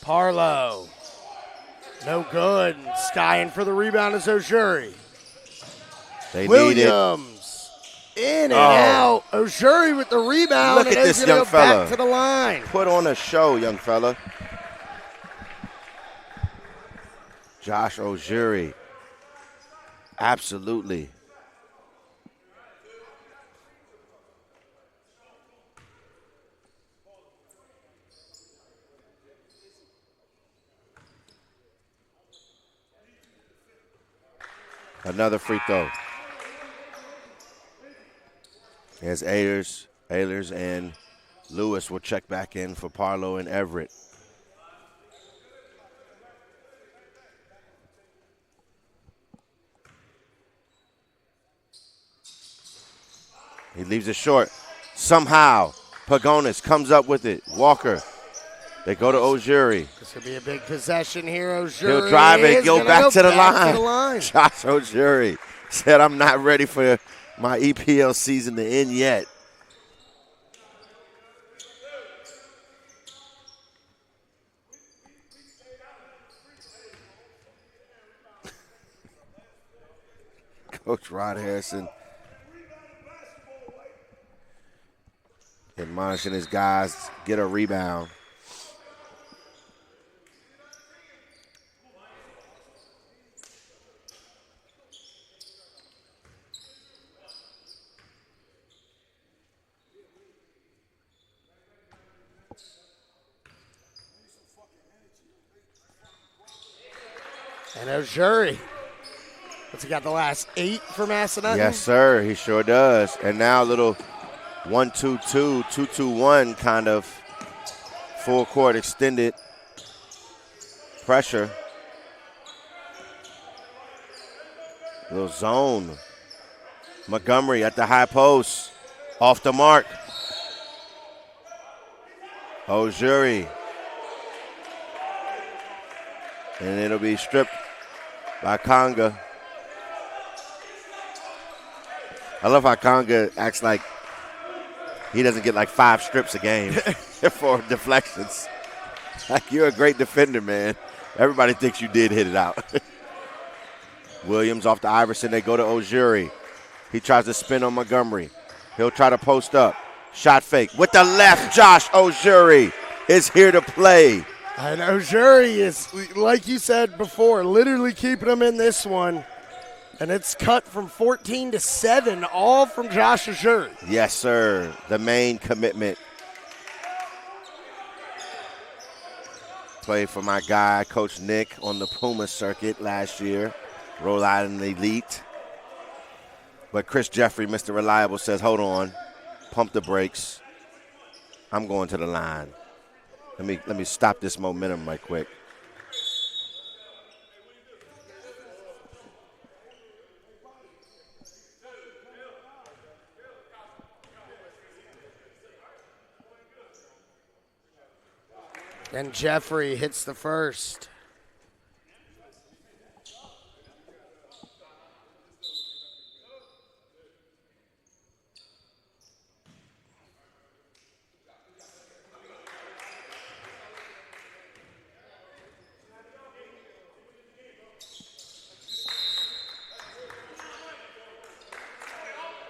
A: Parlow. No good. Skying for the rebound is Ojuri.
B: They
A: Williams. In and out. Ojuri with the rebound.
B: Look at this young fella.
A: Back to the line.
B: Put on a show, young fella. Josh Ojuri. Absolutely. Another free throw. As Ayers and Lewis will check back in for Parlow and Everett. He leaves it short. Somehow, Pagonis comes up with it. Walker. They go to Ojuri.
A: This could be a big possession here. Ojuri.
B: He'll drive it and go back to the line.
A: line.
B: Josh Ojuri said, I'm not ready for my EPL season to end yet. Coach Rod Harrison admonishing his guys, get a rebound.
A: And Ojuri. What's he got, the last 8 for Massanutten?
B: Yes, sir, he sure does. And now a little 1-2-2, 2-2-1 kind of full court extended pressure. Little zone. Montgomery at the high post. Off the mark. Ojuri. And it'll be stripped by Conga. I love how Conga acts like he doesn't get like 5 strips a game for deflections. Like, you're a great defender, man. Everybody thinks you did hit it out. Williams off to Iverson. They go to Ojuri. He tries to spin on Montgomery. He'll try to post up. Shot fake. With the left, Josh Ojuri is here to play.
A: And Ojuri is, like you said before, literally keeping him in this one. And it's cut from 14 to 7, all from Josh Ojuri.
B: Yes, sir. The main commitment. Played for my guy, Coach Nick, on the Puma circuit last year. Rhode Island Elite. But Chris Jeffrey, Mr. Reliable, says, hold on. Pump the brakes. I'm going to the line. Let me stop this momentum right quick.
A: And Jeffrey hits the first.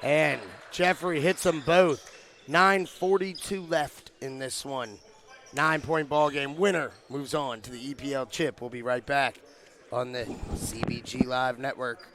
A: And Jeffrey hits them both. 9:42 left in this one. 9-point ball game. Winner moves on to the EPL chip. We'll be right back on the CBG Live Network.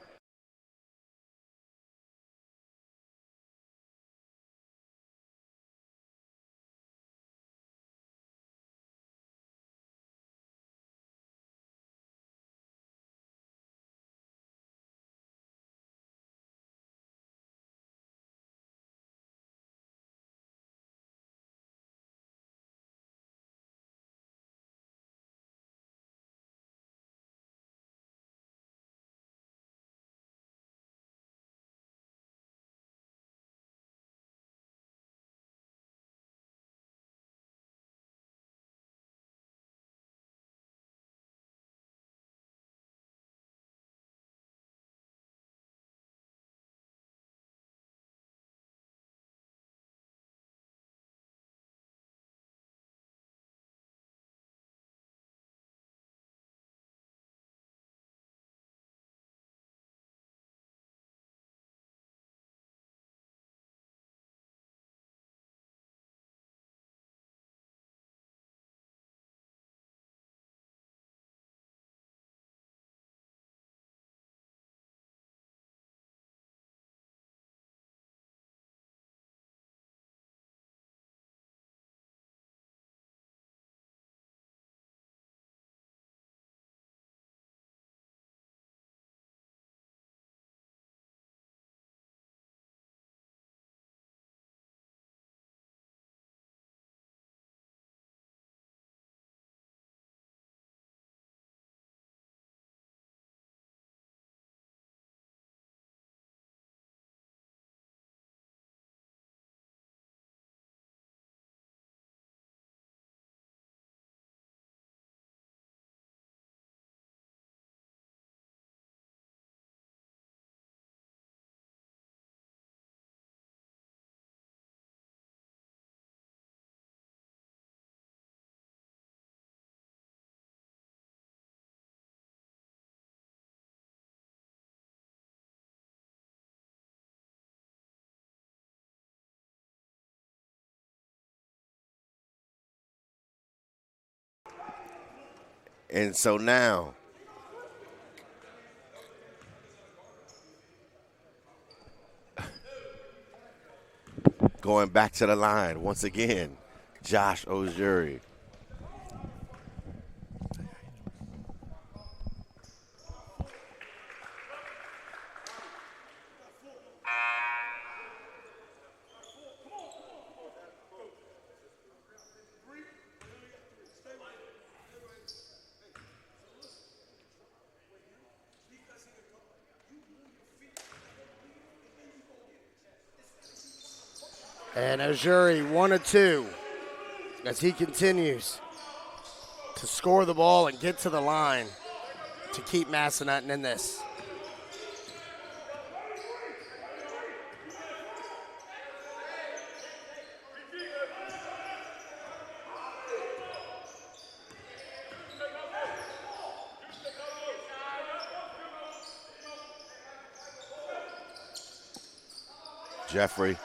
B: And so now, going back to the line once again, Josh Ojuri.
A: And Ojuri 1 of 2 as he continues to score the ball and get to the line to keep Massanutten in this.
B: Jeffrey.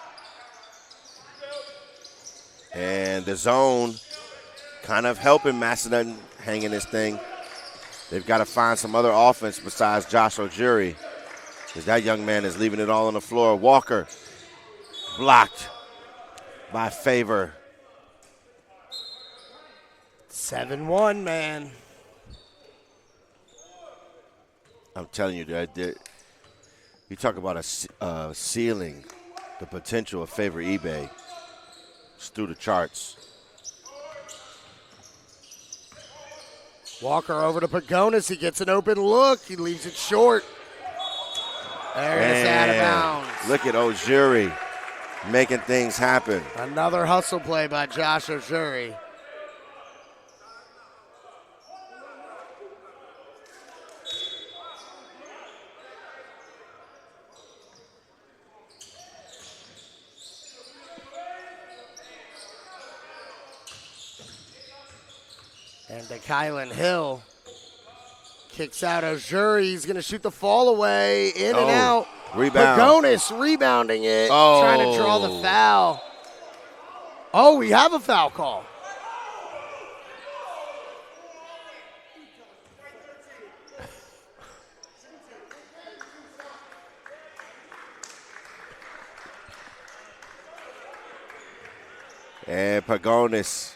B: And the zone kind of helping Massanutten hanging this thing. They've got to find some other offense besides Josh Ojuri, because that young man is leaving it all on the floor. Walker blocked by Favor.
A: 7-1, man.
B: I'm telling you, you talk about a ceiling, the potential of Favor eBay. It's through the charts.
A: Walker over to Pagonis. He gets an open look. He leaves it short. There it is, out of bounds.
B: Look at Ojuri making things happen.
A: Another hustle play by Josh Ojuri. And to Kylan Hill. Kicks out Ojuri. He's going to shoot the fall away. In and out.
B: Rebound.
A: Pagonis rebounding it. Trying to draw the foul. Oh, we have a foul call.
B: And Pagonis.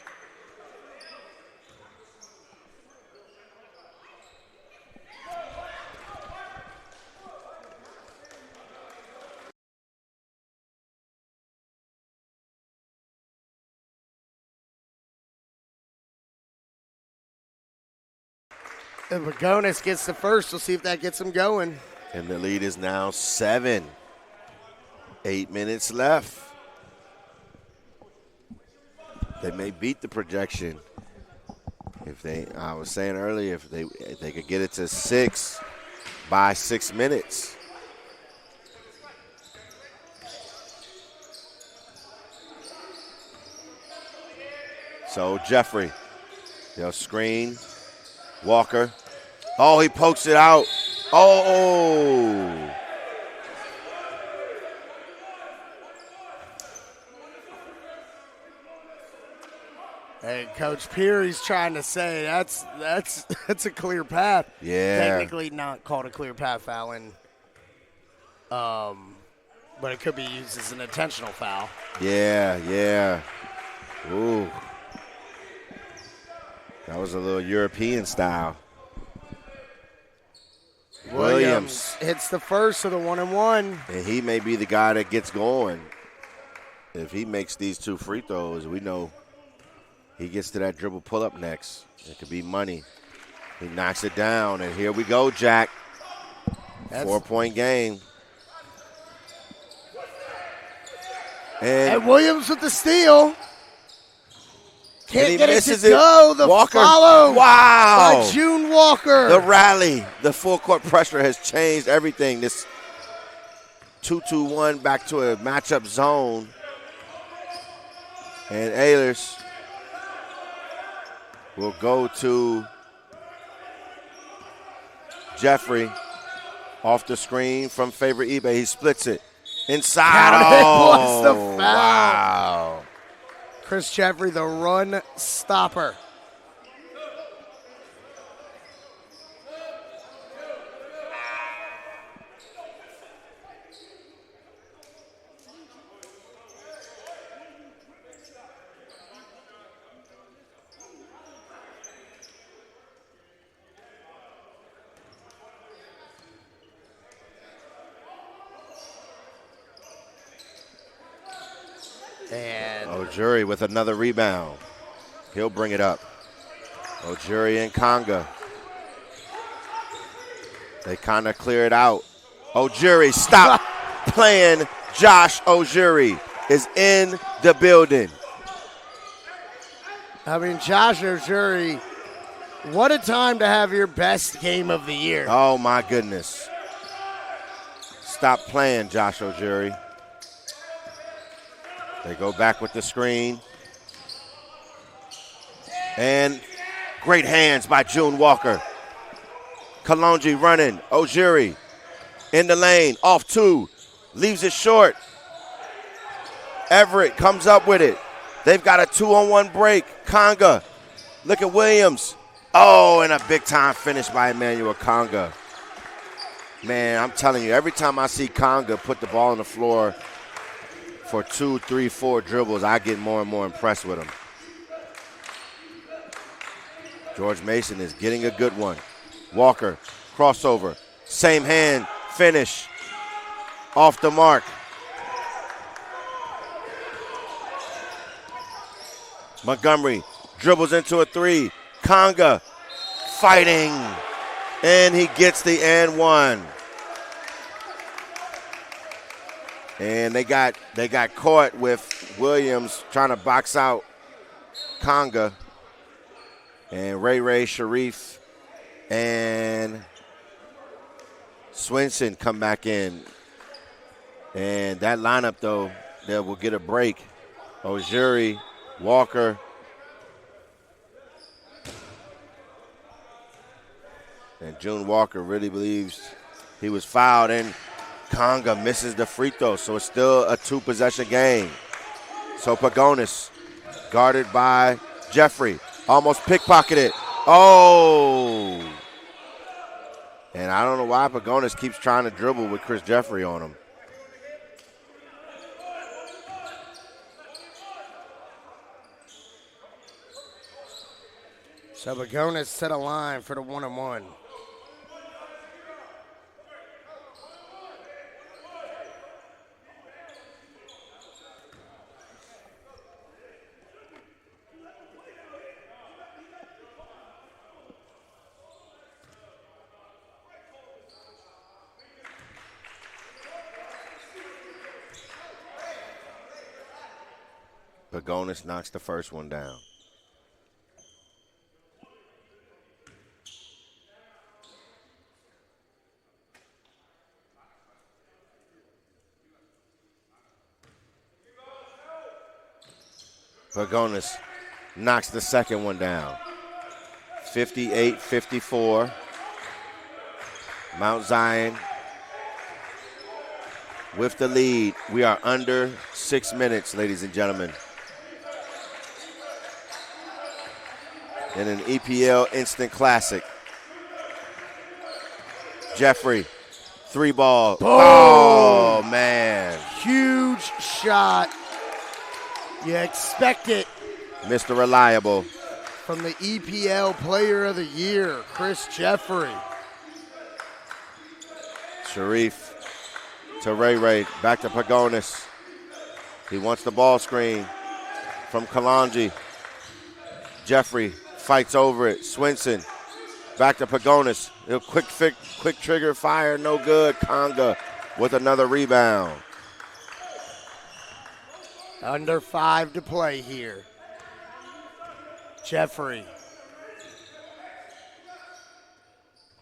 A: If Pagonis gets the first, we'll see if that gets him going.
B: And the lead is now 7. 8 minutes left. They may beat the projection. I was saying earlier, if they could get it to 6 by 6 minutes. So Jeffrey, they'll screen. Walker. Oh, he pokes it out. Oh.
A: Hey, Coach Peary's trying to say that's a clear path.
B: Yeah.
A: Technically not called a clear path foul, but it could be used as an intentional foul.
B: Yeah. Ooh. That was a little European style. Williams
A: hits the first of the 1-and-1.
B: And he may be the guy that gets going. If he makes these 2 free throws, we know he gets to that dribble pull-up next. It could be money. He knocks it down, and here we go, Jack. 4-point game.
A: And Williams with the steal. Can't get it to
B: misses it.
A: go. The
B: Walker.
A: follow
B: Wow.
A: by June Walker.
B: The rally, the full court pressure has changed everything. This 2-2-1 back to a matchup zone. And Ehlers will go to Jeffrey off the screen from Favor eBay. He splits it inside.
A: Was the foul.
B: Wow.
A: Chris Jeffrey, the run stopper. And
B: Ojuri with another rebound. He'll bring it up. Ojuri and Conga. They kind of clear it out. Ojuri, stop playing. Josh Ojuri is in the building.
A: I mean, Josh Ojuri, what a time to have your best game of the year.
B: Oh, my goodness. Stop playing, Josh Ojuri. They go back with the screen. And great hands by June Walker. Kalonji running. Ojuri in the lane. Off two. Leaves it short. Everett comes up with it. They've got a 2-on-1 break. Conga. Look at Williams. Oh, and a big-time finish by Emmanuel Conga. Man, I'm telling you, every time I see Conga put the ball on the floor for 2, 3, 4 dribbles, I get more and more impressed with him. George Mason is getting a good one. Walker, crossover, same hand, finish, off the mark. Montgomery dribbles into a three. Conga fighting, and he gets the and one. And they got caught with Williams trying to box out Conga. And Ray Sharif and Swinson come back in. And that lineup, though, that will get a break. Ojuri, Walker. And June Walker really believes he was fouled, and Conga misses the free throw, so it's still a 2-possession game. So Pagonis, guarded by Jeffrey, almost pickpocketed. Oh! And I don't know why Pagonis keeps trying to dribble with Chris Jeffrey on him.
A: So Pagonis set a line for the 1-on-1.
B: Pagonis knocks the first one down. Pagonis knocks the second one down. 58-54. Mount Zion with the lead. We are under 6 minutes, ladies and gentlemen. In an EPL Instant Classic. Jeffrey, 3-ball.
A: Boom.
B: Oh, man.
A: Huge shot. You expect it
B: Mr. Reliable.
A: from the EPL Player of the Year, Chris Jeffrey.
B: Sharif to Ray. Back to Pagonis. He wants the ball screen from Kalonji. Jeffrey fights over it. Swinson back to Pagonis. He'll quick trigger fire, no good. Conga with another rebound.
A: Under 5 to play here. Jeffrey.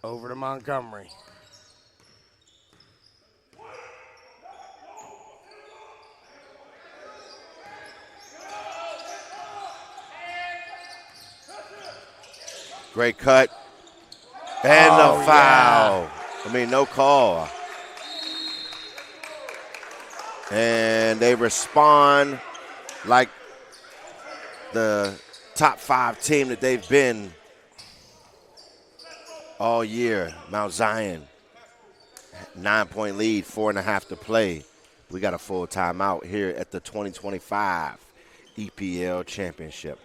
A: Over to Montgomery.
B: Great cut. And the foul.
A: Yeah.
B: I mean, no call. And they respond like the top 5 team that they've been all year. Mount Zion, 9-point lead, 4.5 to play. We got a full timeout here at the 2025 EPL Championship.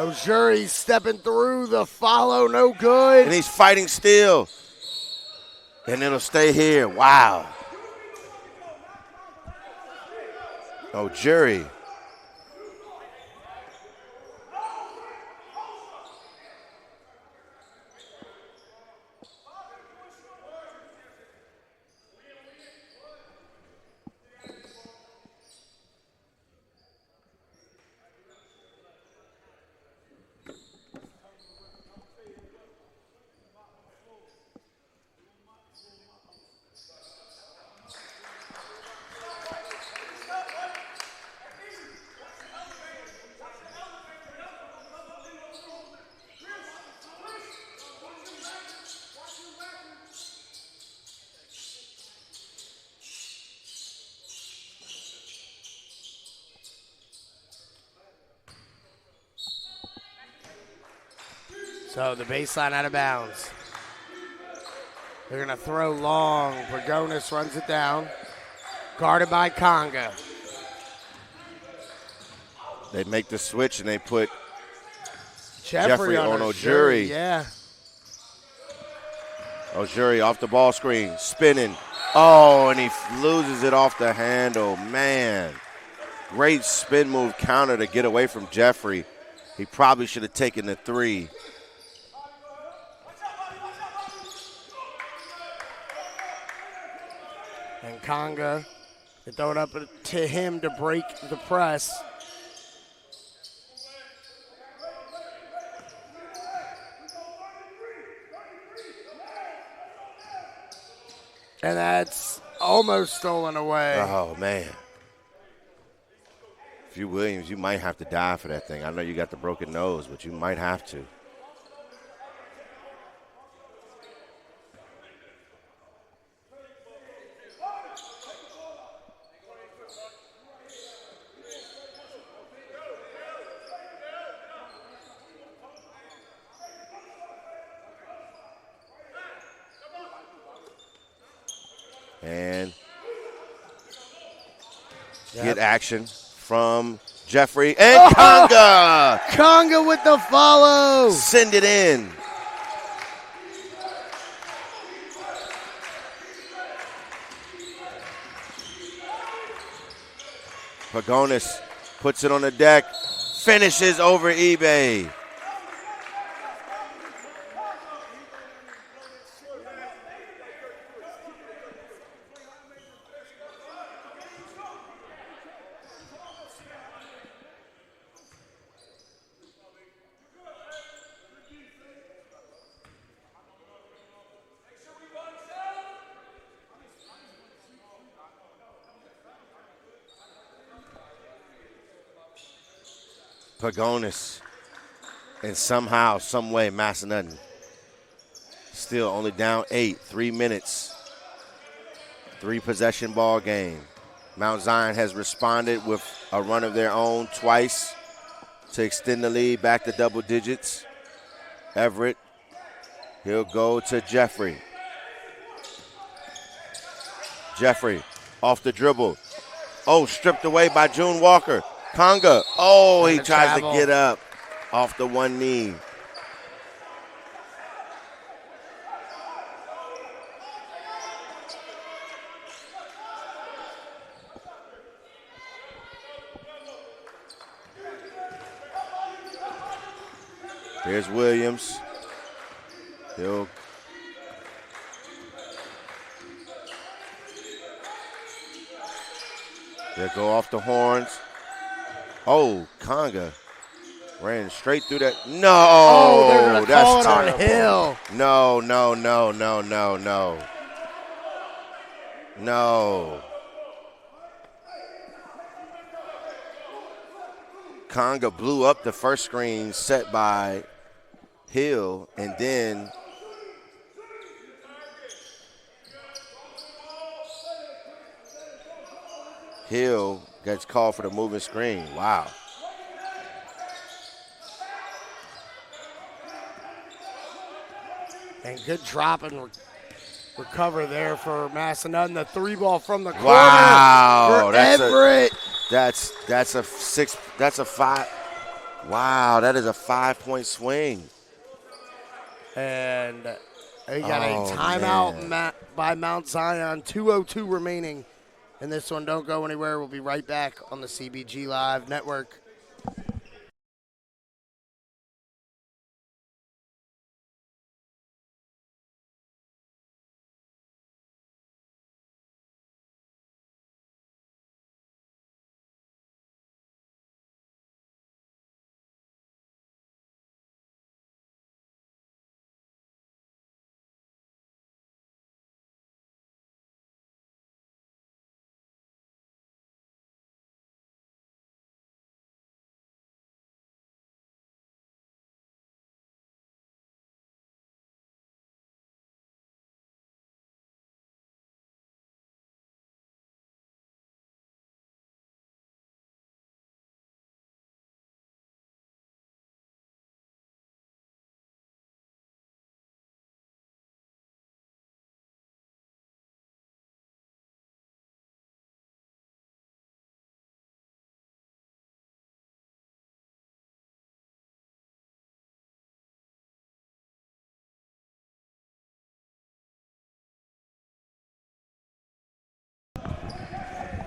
A: Ojuri stepping through the follow, no good.
B: And he's fighting still. And it'll stay here. Wow. Ojuri.
A: So the baseline out of bounds. They're going to throw long. Pagonis runs it down. Guarded by Conga.
B: They make the switch and they put
A: Jeffrey
B: on
A: Ojuri.
B: Ojuri.
A: Yeah.
B: Ojuri off the ball screen, spinning. Oh, and he loses it off the handle. Man, great spin move counter to get away from Jeffrey. He probably should have taken the three.
A: And Conga, they throw it up to him to break the press. And that's almost stolen away.
B: Oh, man. If you Williams, you might have to die for that thing. I know you got the broken nose, but you might have to. And get action from Jeffrey and Conga.
A: Conga with the follow.
B: Send it in. Pagonis puts it on the deck, finishes over eBay. Pagonis, and somehow, some way, Massanutten still only down 8, 3 minutes, 3 possession ball game. Mount Zion has responded with a run of their own twice to extend the lead back to double digits. Everett, he'll go to Jeffrey. Jeffrey off the dribble. Oh, stripped away by June Walker. Conga, oh, he tries to get up off the one knee. Here's Williams. He'll go off the horns. Oh, Conga ran straight through that. No,
A: they're gonna call it
B: terrible.
A: on Hill.
B: No. Conga blew up the first screen set by Hill, and then Hill gets called for the moving screen. Wow.
A: And good drop and recover there for Massanutten. The 3-ball from the corner.
B: Wow,
A: for Everett.
B: That's a 5. Wow, that is a 5-point swing.
A: And we got a
B: Oh,
A: timeout
B: man.
A: by Mount Zion. 2:02 remaining in this one. Don't go anywhere. We'll be right back on the CBG Live Network.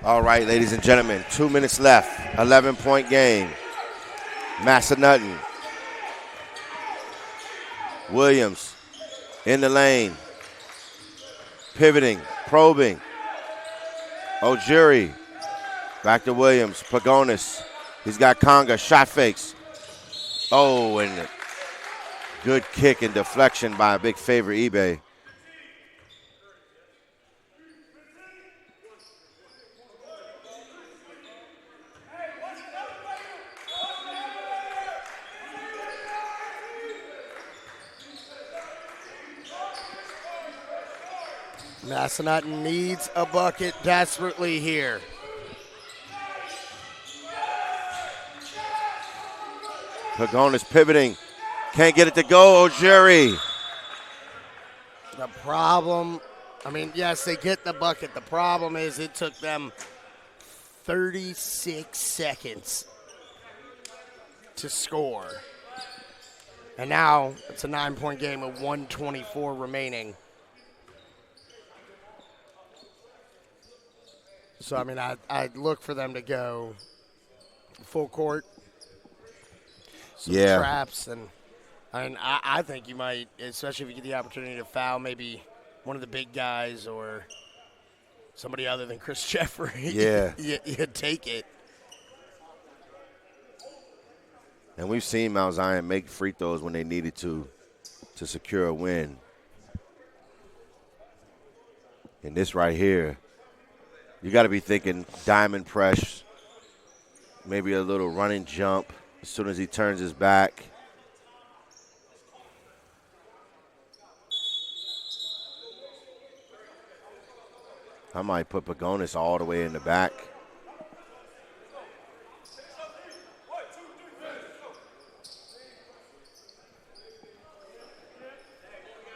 B: All right, ladies and gentlemen, 2 minutes left. 11-point game. Massanutten. Williams in the lane. Pivoting, probing. Ojiri. Back to Williams. Pagonis. He's got Conga. Shot fakes. Oh, and a good kick and deflection by a big favorite eBay.
A: Massanutten needs a bucket desperately here.
B: Pagonis pivoting. Can't get it to go. Ojiri.
A: The problem, I mean, yes, they get the bucket. The problem is it took them 36 seconds to score. And now it's a 9-point game with 1:24 remaining. So, I mean, I'd look for them to go full court, some traps, and I think you might, especially if you get the opportunity to foul maybe one of the big guys or somebody other than Chris Jeffrey.
B: Yeah.
A: you take it.
B: And we've seen Mount Zion make free throws when they needed to secure a win. And this right here, you got to be thinking diamond press, maybe a little running jump as soon as he turns his back. I might put Pagonis all the way in the back.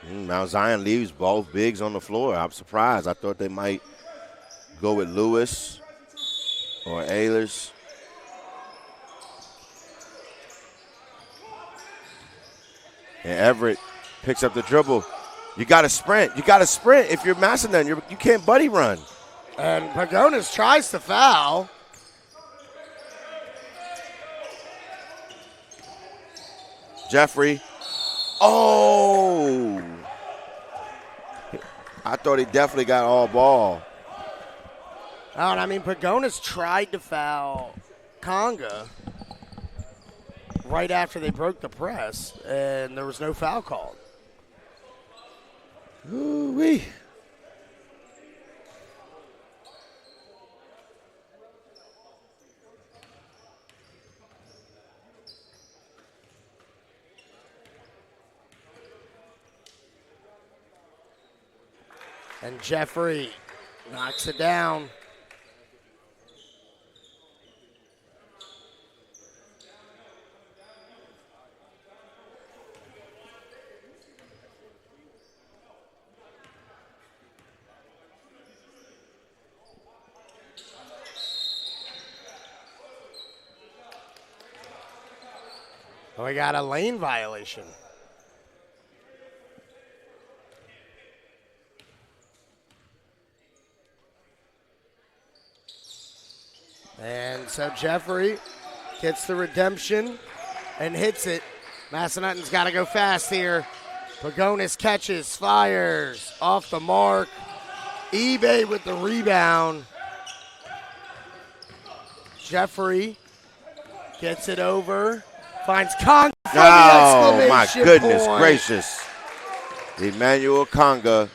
B: Mount Zion leaves both bigs on the floor. I'm surprised. I thought they might go with Lewis or Ehlers. And Everett picks up the dribble. You got to sprint. You got to sprint. If you're Macedon, you can't buddy run.
A: And Pagonis tries to foul.
B: Jeffrey. Oh! I thought he definitely got all ball.
A: I mean, Pagonis tried to foul Conga right after they broke the press, and there was no foul called.
B: Ooh-wee.
A: And Jeffrey knocks it down. Oh, we got a lane violation. And so Jeffrey gets the redemption and hits it. Massanuttons got to go fast here. Pagonis catches, fires, off the mark. eBay with the rebound. Jeffrey gets it over, finds Conga for the
B: my
A: exclamation
B: goodness
A: point.
B: gracious. Emmanuel Conga.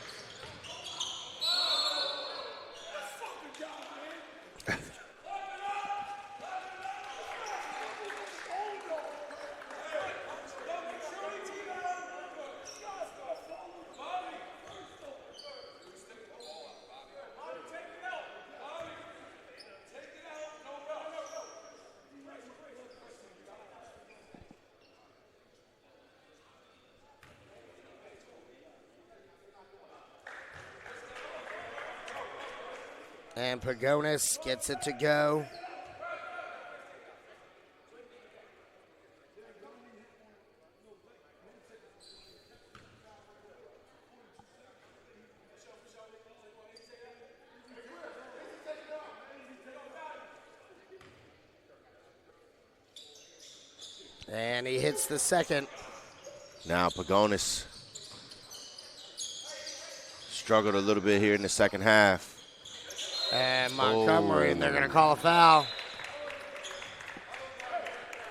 A: And Pagonis gets it to go. And he hits the second.
B: Now Pagonis struggled a little bit here in the second half.
A: And Montgomery, and they're going to call a foul.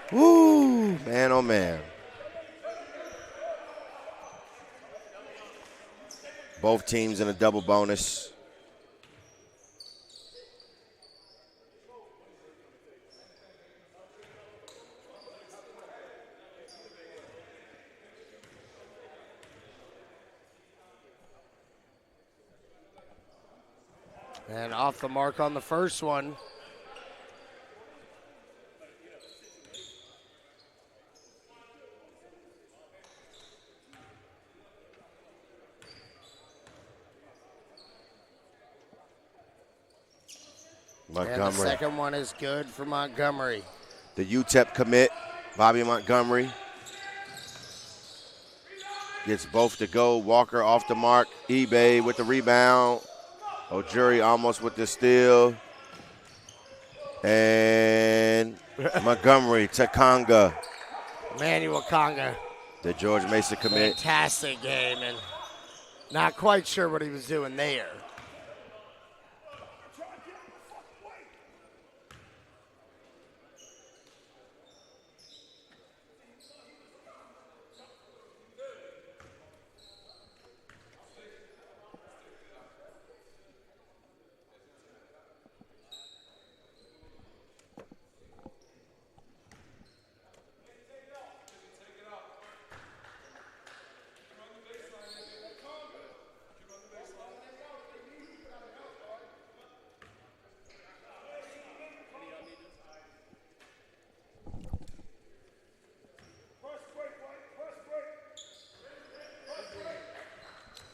B: Woo, man, oh man. Both teams in a double bonus.
A: And off the mark on the first one.
B: Montgomery.
A: And the second one is good for Montgomery.
B: The UTEP commit, Bobby Montgomery. Gets both to go. Walker off the mark. eBay with the rebound. O'Jury almost with the steal. And Montgomery to Conga.
A: Emmanuel Conga.
B: The George Mason commit.
A: Fantastic game, and not quite sure what he was doing there.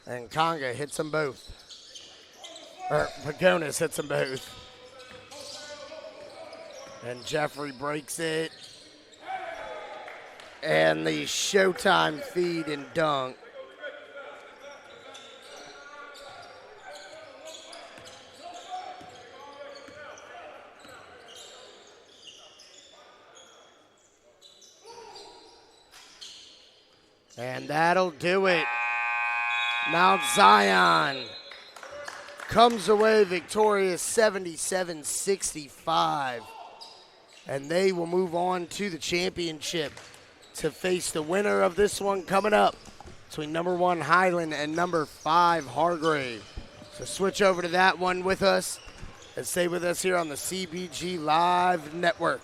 A: And Conga hits them both. Or Pagonis hits them both. And Jeffrey breaks it. And the Showtime feed and dunk. And that'll do it. Mount Zion comes away victorious 77-65. And they will move on to the championship to face the winner of this one coming up between number 1 Highland and number 5 Hargrave. So switch over to that one with us and stay with us here on the CBG Live Network.